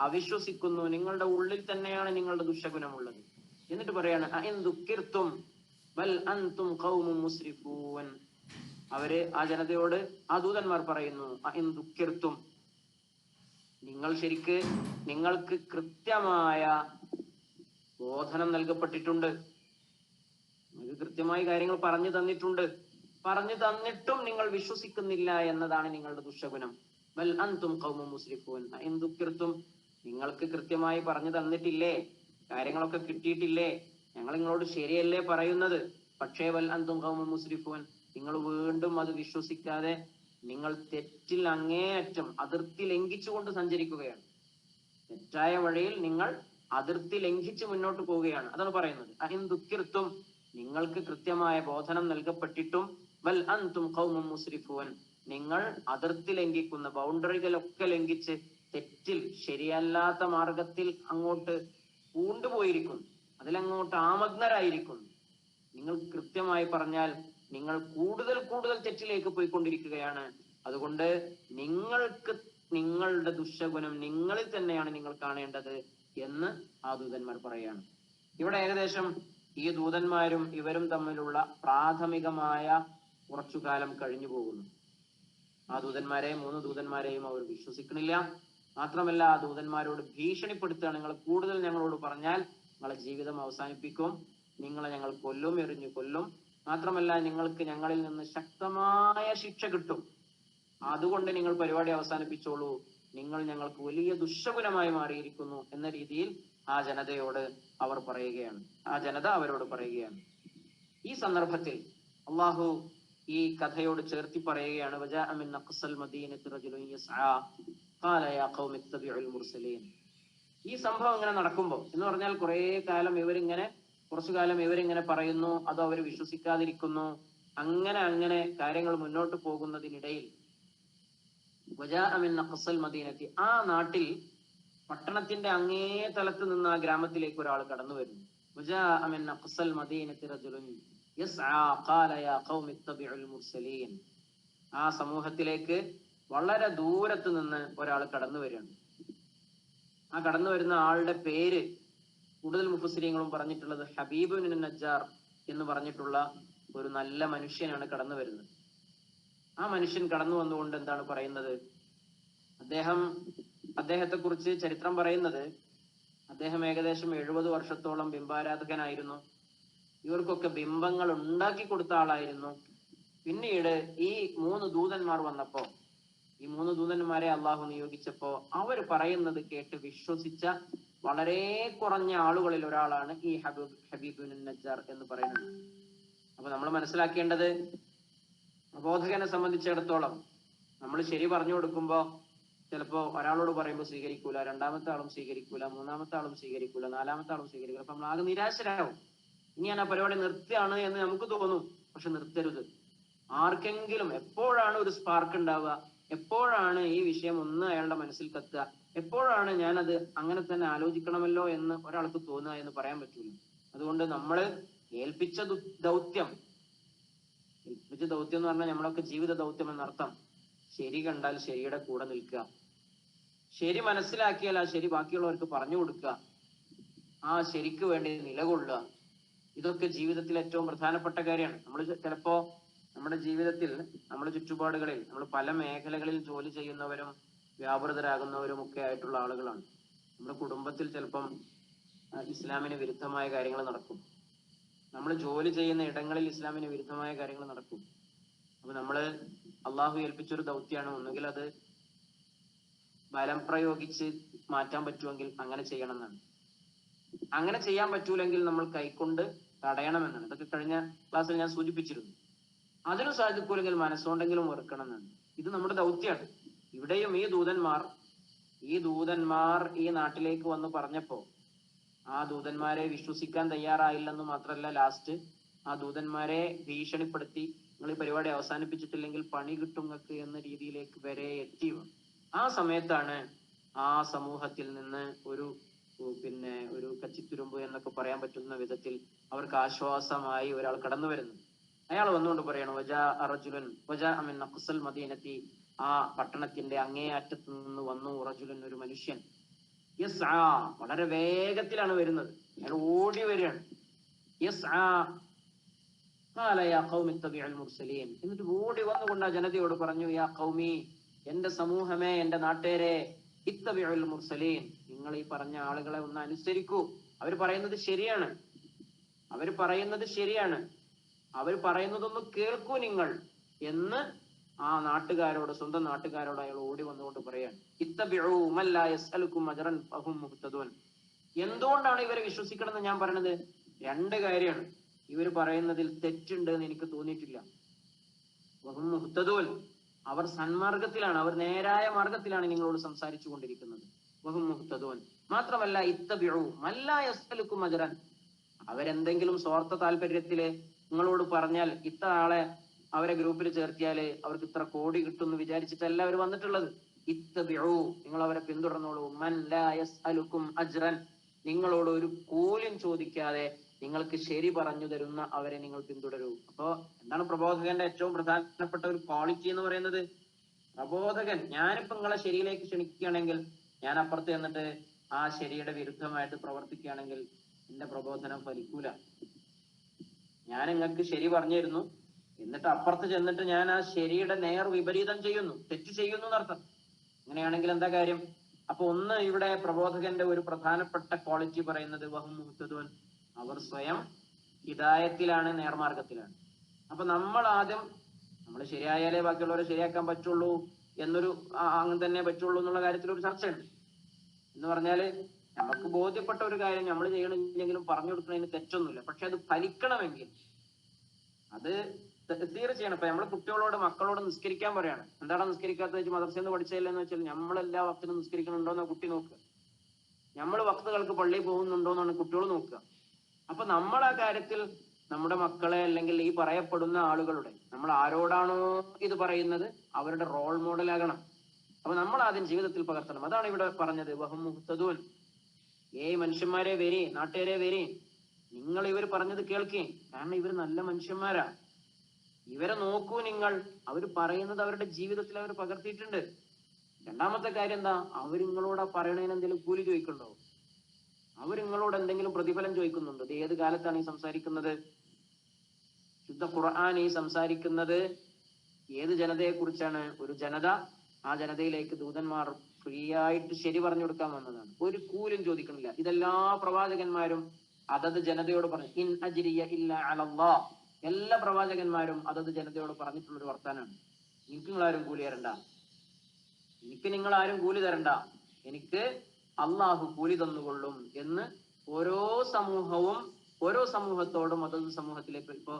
അവിശ്വസിക്കുന്നു, നിങ്ങളുടെ ഉള്ളിൽ തന്നെയാണ് നിങ്ങളുടെ ദുശകുനമുള്ളത്. എന്നിട്ട് പറയാണ്, അഇൻ ദുക്കിർതും ബൽ അൻതും ഖൗമുൻ മുസ്രിഫൂൻ, അവര് ആ ജനതയോട്, ആ ദൂതന്മാർ പറയുന്നു, അഇൻ ദുക്കിർതും, നിങ്ങൾക്ക് കൃത്യമായ ബോധനം നൽകപ്പെട്ടിട്ടുണ്ട്, നിങ്ങൾക്ക് കൃത്യമായി കാര്യങ്ങൾ പറഞ്ഞു തന്നിട്ടും നിങ്ങൾ വിശ്വസിക്കുന്നില്ല എന്നതാണ് നിങ്ങളുടെ ദുശകുനം. ബൽ അൻതും ഖൗമുൻ മുസ്രിഫൂൻ, അഇൻ ദുക്കിർതും, നിങ്ങൾക്ക് കൃത്യമായി പറഞ്ഞു തന്നിട്ടില്ലേ, കാര്യങ്ങളൊക്കെ കിട്ടിയിട്ടില്ലേ, ഞങ്ങൾ നിങ്ങളോട് ശരിയല്ലേ പറയുന്നത്, പക്ഷേ വൽ അൻതും ഖൗമുൻ മുസ്രിഫൂൻ, നിങ്ങൾ വീണ്ടും അത് വിശ്വസിക്കാതെ നിങ്ങൾ തെറ്റിൽ അങ്ങേയറ്റം അതിർത്തി ലംഘിച്ചുകൊണ്ട് സഞ്ചരിക്കുകയാണ്. തെറ്റായ വഴിയിൽ നിങ്ങൾ അതിർത്തി ലംഘിച്ച് മുന്നോട്ട് പോവുകയാണ്. അതാണ് പറയുന്നത്. അഹിൻ ദുഃഖിർത്തും, നിങ്ങൾക്ക് കൃത്യമായ ബോധനം നൽകപ്പെട്ടിട്ടും ബൽ അൻതും ഖൗമും മുസ്രിഫൂൻ, നിങ്ങൾ അതിർത്തി ലംഘിക്കുന്ന, ബൗണ്ടറികളൊക്കെ ലംഘിച്ച് തെറ്റിൽ, ശരിയല്ലാത്ത മാർഗത്തിൽ അങ്ങോട്ട് പൂണ്ടുപോയിരിക്കുന്നു, അതിലങ്ങോട്ട് ആമഗ്നരായിരിക്കുന്നു. നിങ്ങൾ കൃത്യമായി പറഞ്ഞാൽ നിങ്ങൾ കൂടുതൽ കൂടുതൽ തെറ്റിലേക്ക് പോയിക്കൊണ്ടിരിക്കുകയാണ്. അതുകൊണ്ട് നിങ്ങൾക്ക് നിങ്ങളുടെ ദുശഗുണം നിങ്ങളിൽ തന്നെയാണ് നിങ്ങൾ കാണേണ്ടത് എന്ന് ആ ദൂതന്മാർ പറയാണ്. ഇവിടെ ഏകദേശം ഈ ദൂതന്മാരും ഇവരും തമ്മിലുള്ള പ്രാഥമികമായ കുറച്ചു കാലം കഴിഞ്ഞു പോകുന്നു. ആ ദൂതന്മാരെ, 3 ദൂതന്മാരെയും അവർ വിശ്വസിക്കണില്ല. മാത്രമല്ല ആ ദൂതന്മാരോട് ഭീഷണിപ്പെടുത്തുകയാണ്. നിങ്ങൾ കൂടുതൽ ഞങ്ങളോട് പറഞ്ഞാൽ നിങ്ങളെ ജീവിതം അവസാനിപ്പിക്കും, നിങ്ങളെ ഞങ്ങൾ കൊല്ലും, എറിഞ്ഞു കൊല്ലും. മാത്രമല്ല നിങ്ങൾക്ക് ഞങ്ങളിൽ നിന്ന് ശക്തമായ ശിക്ഷ കിട്ടും, അതുകൊണ്ട് നിങ്ങൾ പരിപാടി അവസാനിപ്പിച്ചോളൂ, നിങ്ങൾ ഞങ്ങൾക്ക് വലിയ ദുശകുനമായി മാറിയിരിക്കുന്നു എന്ന രീതിയിൽ ആ ജനതയോട് അവർ പറയുകയാണ്, ആ ജനത അവരോട് പറയുകയാണ്. ഈ സന്ദർഭത്തിൽ അള്ളാഹു ഈ കഥയോട് ചേർത്തി പറയുകയാണ്, വജാഅ മിൻ അഖ്സൽ മദീനത്തി റജുലുൻ യസ്ആ ഖാല യാ ഖൗമി ഇത്തബിഉൽ മുർസലീൻ. ഈ സംഭവം ഇങ്ങനെ നടക്കുമ്പോ, എന്ന് പറഞ്ഞാൽ കുറേ കാലം കുറച്ചു കാലം ഇവരിങ്ങനെ പറയുന്നു, അതോ അവർ വിശ്വസിക്കാതിരിക്കുന്നു. അങ്ങനെ കാര്യങ്ങൾ മുന്നോട്ട് പോകുന്നതിനിടയിൽ വജാഅ മിൻ അഖ്സൽ മദീനത്തി, ആ നാട്ടിൽ പട്ടണത്തിന്റെ അങ്ങേ തലത്ത് നിന്ന് ആ ഗ്രാമത്തിലേക്ക് ഒരാൾ കടന്നു വരുന്നു. വജാഅ മിൻ അഖ്സൽ മദീനത്തി റജുലുൻ യസ്ആ ഖാല യാ ഖൗമി ഇത്തബിഉൽ മുർസലീൻ. ആ സമൂഹത്തിലേക്ക് വളരെ ദൂരത്ത് നിന്ന് ഒരാൾ കടന്നു വരികയാണ്. ആ കടന്നു വരുന്ന ആളുടെ പേര് കൂടുതൽ മുഫസ്സിരീങ്ങളും പറഞ്ഞിട്ടുള്ളത് ഹബീബ് ബിൻ നജ്ജാർ എന്ന് പറഞ്ഞിട്ടുള്ള ഒരു നല്ല മനുഷ്യനാണ് കടന്നു വരുന്നത്. ആ മനുഷ്യൻ കടന്നു വന്നുകൊണ്ട് എന്താണ് പറയുന്നത്? അദ്ദേഹത്തെ കുറിച്ച് ചരിത്രം പറയുന്നത്, അദ്ദേഹം ഏകദേശം 70 വർഷത്തോളം ബിംബാരാധകനായിരുന്നു. ഇവർക്കൊക്കെ ബിംബങ്ങൾ ഉണ്ടാക്കി കൊടുത്ത ആളായിരുന്നു. പിന്നീട് ഈ 3 ദൂതന്മാർ വന്നപ്പോ, ഈ 3 ദൂതന്മാരെ അള്ളാഹു നിയോഗിച്ചപ്പോ അവർ പറയുന്നത് കേട്ട് വിശ്വസിച്ച വളരെ കുറഞ്ഞ ആളുകളിൽ ഒരാളാണ് ഈ ഹബീബ് ബിൻ നജ്ജാർ എന്ന് പറയുന്നത്. അപ്പൊ നമ്മൾ മനസ്സിലാക്കേണ്ടത്, പ്രബോധകനെ സംബന്ധിച്ചിടത്തോളം നമ്മൾ ശരി പറഞ്ഞു കൊടുക്കുമ്പോ ചിലപ്പോ ഒരാളോട് പറയുമ്പോൾ സ്വീകരിക്കൂല, രണ്ടാമത്തെ ആളും സ്വീകരിക്കൂല, മൂന്നാമത്തെ ആളും സ്വീകരിക്കൂല, നാലാമത്തെ ആളും സ്വീകരിക്കൂല. അപ്പൊ നമ്മൾ ആകെ നിരാശരാകും. ഇനി ഞാൻ ആ പരിപാടി നിർത്തുകയാണ് എന്ന് നമുക്ക് തോന്നും. പക്ഷെ നിർത്തരുത്. ആർക്കെങ്കിലും എപ്പോഴാണ് ഒരു സ്പാർക്ക് ഉണ്ടാവുക, എപ്പോഴാണ് ഈ വിഷയം ഒന്ന് അയാളുടെ മനസ്സിൽ കത്തുക, എപ്പോഴാണ് ഞാനത് അങ്ങനെ തന്നെ ആലോചിക്കണമല്ലോ എന്ന് ഒരാൾക്ക് തോന്നുക എന്ന് പറയാൻ പറ്റൂല. അതുകൊണ്ട് നമ്മൾ ഏൽപ്പിച്ച ദൗത്യം എന്ന് പറഞ്ഞാൽ നമ്മളൊക്കെ ജീവിത ദൗത്യം എന്നർത്ഥം. ശരി കണ്ടാൽ ശരിയുടെ കൂടെ നിൽക്കുക, ശരി മനസ്സിലാക്കിയാൽ ആ ശരി ബാക്കിയുള്ളവർക്ക് പറഞ്ഞു കൊടുക്കുക, ആ ശരിക്ക് വേണ്ടി നിലകൊള്ളുക. ഇതൊക്കെ ജീവിതത്തിൽ ഏറ്റവും പ്രധാനപ്പെട്ട കാര്യമാണ്. നമ്മൾ ചിലപ്പോ നമ്മുടെ ജീവിതത്തിൽ, നമ്മുടെ ചുറ്റുപാടുകളിൽ, നമ്മൾ പല മേഖലകളിൽ ജോലി ചെയ്യുന്നവരും വ്യാപൃതരാകുന്നവരും ഒക്കെ ആയിട്ടുള്ള ആളുകളാണ്. നമ്മുടെ കുടുംബത്തിൽ ചിലപ്പം ഇസ്ലാമിന് വിരുദ്ധമായ കാര്യങ്ങൾ നടക്കും. നമ്മൾ ജോലി ചെയ്യുന്ന ഇടങ്ങളിൽ ഇസ്ലാമിന് വിരുദ്ധമായ കാര്യങ്ങൾ നടക്കും. അപ്പൊ നമ്മള് അള്ളാഹു ഏൽപ്പിച്ചൊരു ദൗത്യമാണ്. ഒന്നുകിൽ അത് ബലം പ്രയോഗിച്ച് മാറ്റാൻ പറ്റുമെങ്കിൽ അങ്ങനെ ചെയ്യണം എന്നാണ്. അങ്ങനെ ചെയ്യാൻ പറ്റൂലെങ്കിൽ നമ്മൾ കൈക്കൊണ്ട് തടയണമെന്നാണ്. ഇതൊക്കെ കഴിഞ്ഞ ക്ലാസ്സിൽ ഞാൻ സൂചിപ്പിച്ചിരുന്നു. അതിനും സാധിക്കൂലെങ്കിൽ മനസ്സുകൊണ്ടെങ്കിലും വെറുക്കണം എന്നാണ്. ഇത് നമ്മുടെ ദൗത്യമാണ്. ഇവിടെയും ഈ ദൂതന്മാർ ഈ നാട്ടിലേക്ക് വന്ന് പറഞ്ഞപ്പോ ആ ദൂതന്മാരെ വിശ്വസിക്കാൻ തയ്യാറായില്ലെന്ന് മാത്രമല്ല, ലാസ്റ്റ് ആ ദൂതന്മാരെ ഭീഷണിപ്പെടുത്തി, നിങ്ങൾ ഈ പരിപാടി അവസാനിപ്പിച്ചിട്ടില്ലെങ്കിൽ പണി കിട്ടും നിങ്ങൾക്ക് എന്ന രീതിയിലേക്ക് വരെ എത്തി. ആ സമയത്താണ് ആ സമൂഹത്തിൽ നിന്ന് ഒരു കച്ചിത്തുരുമ്പ് എന്നൊക്കെ പറയാൻ പറ്റുന്ന വിധത്തിൽ അവർക്ക് ആശ്വാസമായി ഒരാൾ കടന്നു വരുന്നു. അയാൾ വന്നുകൊണ്ട് പറയണം, വജാഅ മിൻ അഖ്സൽ മദീനത്തി, ആ പട്ടണത്തിന്റെ അങ്ങേ അറ്റത്ത് നിന്ന് വന്നു റജുലൻ, ഒരു മനുഷ്യൻ, യസ്ആ, വളരെ വേഗത്തിലാണ് വരുന്നത്, അയാൾ ഓടി വരികയാണ്. യസ്ആ ഖാല യാ ഖൗമി ഇത്തബിഉൽ മുർസലീൻ, എന്നിട്ട് ഓടി വന്നുകൊണ്ട് ആ ജനതയോട് പറഞ്ഞു, യാ ഖൗമി, എന്റെ സമൂഹമേ, എന്റെ നാട്ടുകാരെ, ഇത്തബിഉൽ മുർസലീൻ, നിങ്ങൾ ഈ പറഞ്ഞ ആളുകളെ ഒന്ന് അനുസരിക്കൂ. അവർ പറയുന്നത് ശരിയാണ്, അവർ പറയുന്നതൊന്ന് കേൾക്കൂ നിങ്ങൾ എന്ന് ആ നാട്ടുകാരോട്, സ്വന്തം നാട്ടുകാരോട് അയാൾ ഓടി വന്നുകൊണ്ട് പറയാണ്. ഇത്തബിഉ മൻ ലാ യസ്അലുകും അജ്റൻ ഫഹും മുഹ്തദൂൻ. എന്തുകൊണ്ടാണ് ഇവരെ വിശ്വസിക്കണം എന്ന് ഞാൻ പറഞ്ഞത്? 2 കാര്യമാണ്. ഇവർ പറയുന്നതിൽ തെറ്റുണ്ട് എന്ന് എനിക്ക് തോന്നിയിട്ടില്ല. വഹും മുഹ്തദൂൻ, അവർ സന്മാർഗത്തിലാണ്, അവർ നേരായ മാർഗത്തിലാണ് നിങ്ങളോട് സംസാരിച്ചു കൊണ്ടിരിക്കുന്നത്. വഹും മുഹ്തദൂൻ. മാത്രമല്ല ഇത്തബിഉ മല്ലാ യസ്അലുക്കും അജ്റൻ, അവരെന്തെങ്കിലും സ്വാർത്ഥ താല്പര്യത്തില് നിങ്ങളോട് പറഞ്ഞാൽ ഇത്ര ആളെ അവരെ ഗ്രൂപ്പിൽ ചേർത്തിയാല് അവർക്ക് ഇത്ര കോടി കിട്ടും എന്ന് വിചാരിച്ചിട്ടല്ല അവർ വന്നിട്ടുള്ളത്. ഇത്തബിഉ, നിങ്ങൾ അവരെ പിന്തുടർന്നോളൂ. മൻ ലാ യസ്അലുക്കും അജ്റൻ, നിങ്ങളോട് ഒരു കൂലിയും ചോദിക്കാതെ നിങ്ങൾക്ക് ശരി പറഞ്ഞു തരുന്ന അവരെ നിങ്ങൾ പിന്തുടരൂ. അപ്പോ എന്താണ് പ്രബോധകന്റെ ഏറ്റവും പ്രധാനപ്പെട്ട ഒരു ക്വാളിറ്റി എന്ന് പറയുന്നത്? പ്രബോധകൻ, ഞാനിപ്പോ നിങ്ങളെ ശരിയിലേക്ക് ക്ഷണിക്കുകയാണെങ്കിൽ, ഞാൻ അപ്പുറത്ത് ചെന്നിട്ട് ആ ശരിയുടെ വിരുദ്ധമായിട്ട് പ്രവർത്തിക്കുകയാണെങ്കിൽ എന്റെ പ്രബോധനം ഫലിക്കൂല. ഞാൻ നിങ്ങൾക്ക് ശരി പറഞ്ഞു തരുന്നു, എന്നിട്ട് അപ്പുറത്ത് ചെന്നിട്ട് ഞാൻ ആ ശരിയുടെ നേർ വിപരീതം ചെയ്യുന്നു, തെറ്റ് ചെയ്യുന്നു എന്നർത്ഥം. അങ്ങനെയാണെങ്കിൽ എന്താ കാര്യം? അപ്പൊ ഒന്ന്, ഇവിടെ പ്രബോധകന്റെ ഒരു പ്രധാനപ്പെട്ട ക്വാളിറ്റി പറയുന്നത് വഹും മുഹ്തദൂൻ, അവർ സ്വയം ഹിദായത്തിലാണ്, നേർമാർഗത്തിലാണ്. അപ്പൊ നമ്മൾ ആദ്യം, നമ്മൾ ശരിയായാലേ ബാക്കിയുള്ളവരെ ശരിയാക്കാൻ പറ്റുള്ളൂ എന്നൊരു അങ്ങനെ തന്നെ പറ്റുള്ളൂ എന്നുള്ള കാര്യത്തിൽ ഒരു ചർച്ചയുണ്ട്. എന്ന് പറഞ്ഞാല് നമുക്ക് ബോധ്യപ്പെട്ട ഒരു കാര്യം നമ്മൾ ചെയ്യണില്ലെങ്കിലും പറഞ്ഞു കൊടുക്കുന്നതിന് തെറ്റൊന്നുമില്ല. പക്ഷെ അത് ഫലിക്കണമെങ്കിൽ അത് തീർച്ചയാണ്. ഇപ്പൊ നമ്മള് കുട്ടികളോട്, മക്കളോട് നിസ്കരിക്കാൻ പറയാണ്. എന്താണ് നിസ്കരിക്കാത്ത വെച്ച് മദ്രസയിൽ നിന്ന് പഠിച്ചതില്ലെന്ന് വെച്ചാൽ നമ്മളെല്ലാ വക്തിനും നിസ്കരിക്കുന്നുണ്ടോന്ന് കുട്ടി നോക്കുക, നമ്മൾ വക്തുകൾക്ക് പള്ളിയിൽ പോകുന്നുണ്ടോന്നാണ് കുട്ടികൾ നോക്കുക. അപ്പൊ നമ്മൾ ആ കാര്യത്തിൽ നമ്മുടെ മക്കളെ, അല്ലെങ്കിൽ ഈ പറയപ്പെടുന്ന ആളുകളുടെ, നമ്മൾ ആരോടാണോ ഇത് പറയുന്നത് അവരുടെ റോൾ മോഡലാകണം. അപ്പൊ നമ്മൾ ആദ്യം ജീവിതത്തിൽ പകർത്തണം. അതാണ് ഇവിടെ പറഞ്ഞത് വഹും മുഹ്തദൂൻ. മനുഷ്യന്മാരെ വരി, നാട്ടുകാരെ വരി, നിങ്ങൾ ഇവർ പറഞ്ഞത് കേൾക്കേ, കാരണം ഇവർ നല്ല മനുഷ്യന്മാരാ. ഇവരെ നോക്കൂ നിങ്ങൾ, അവർ പറയുന്നത് അവരുടെ ജീവിതത്തിൽ അവർ പകർത്തിയിട്ടുണ്ട്. രണ്ടാമത്തെ കാര്യം എന്താ? അവർ നിങ്ങളോട് പറയണതിന് എന്തെങ്കിലും കൂലി ചോദിക്കുന്നുണ്ടോ? അവർ നിങ്ങളോട് എന്തെങ്കിലും പ്രതിഫലം ചോദിക്കുന്നുണ്ടോ? ഇത് ഏത് കാലത്താണ് ഈ സംസാരിക്കുന്നത്? ശുദ്ധ ഖുർആൻ ഈ സംസാരിക്കുന്നത് ഏത് ജനതയെ കുറിച്ചാണ്? ഒരു ജനത, ആ ജനതയിലേക്ക് ദൂതന്മാർ ഫ്രീ ആയിട്ട് ശരി പറഞ്ഞു കൊടുക്കാൻ വന്നതാണ്, ഒരു കൂലും ചോദിക്കണില്ല. ഇതെല്ലാ പ്രവാചകന്മാരും അതത് ജനതയോട് പറഞ്ഞു. ഇൻ അജ്രിയ ഇല്ല അലല്ലാഹ്, എല്ലാ പ്രവാചകന്മാരും അതത് ജനതയോട് പറഞ്ഞിട്ടുള്ളൊരു വർത്താനാണ്. എനിക്ക് നിങ്ങളാരും കൂലി തരണ്ട, എനിക്ക് നിങ്ങൾ ആരും കൂലി തരണ്ട, എനിക്ക് അള്ളാഹു കൂലി തന്നുകൊള്ളും എന്ന് ഓരോ സമൂഹവും ഓരോ സമൂഹത്തോടും അതത് സമൂഹത്തിലേക്ക്. ഇപ്പോ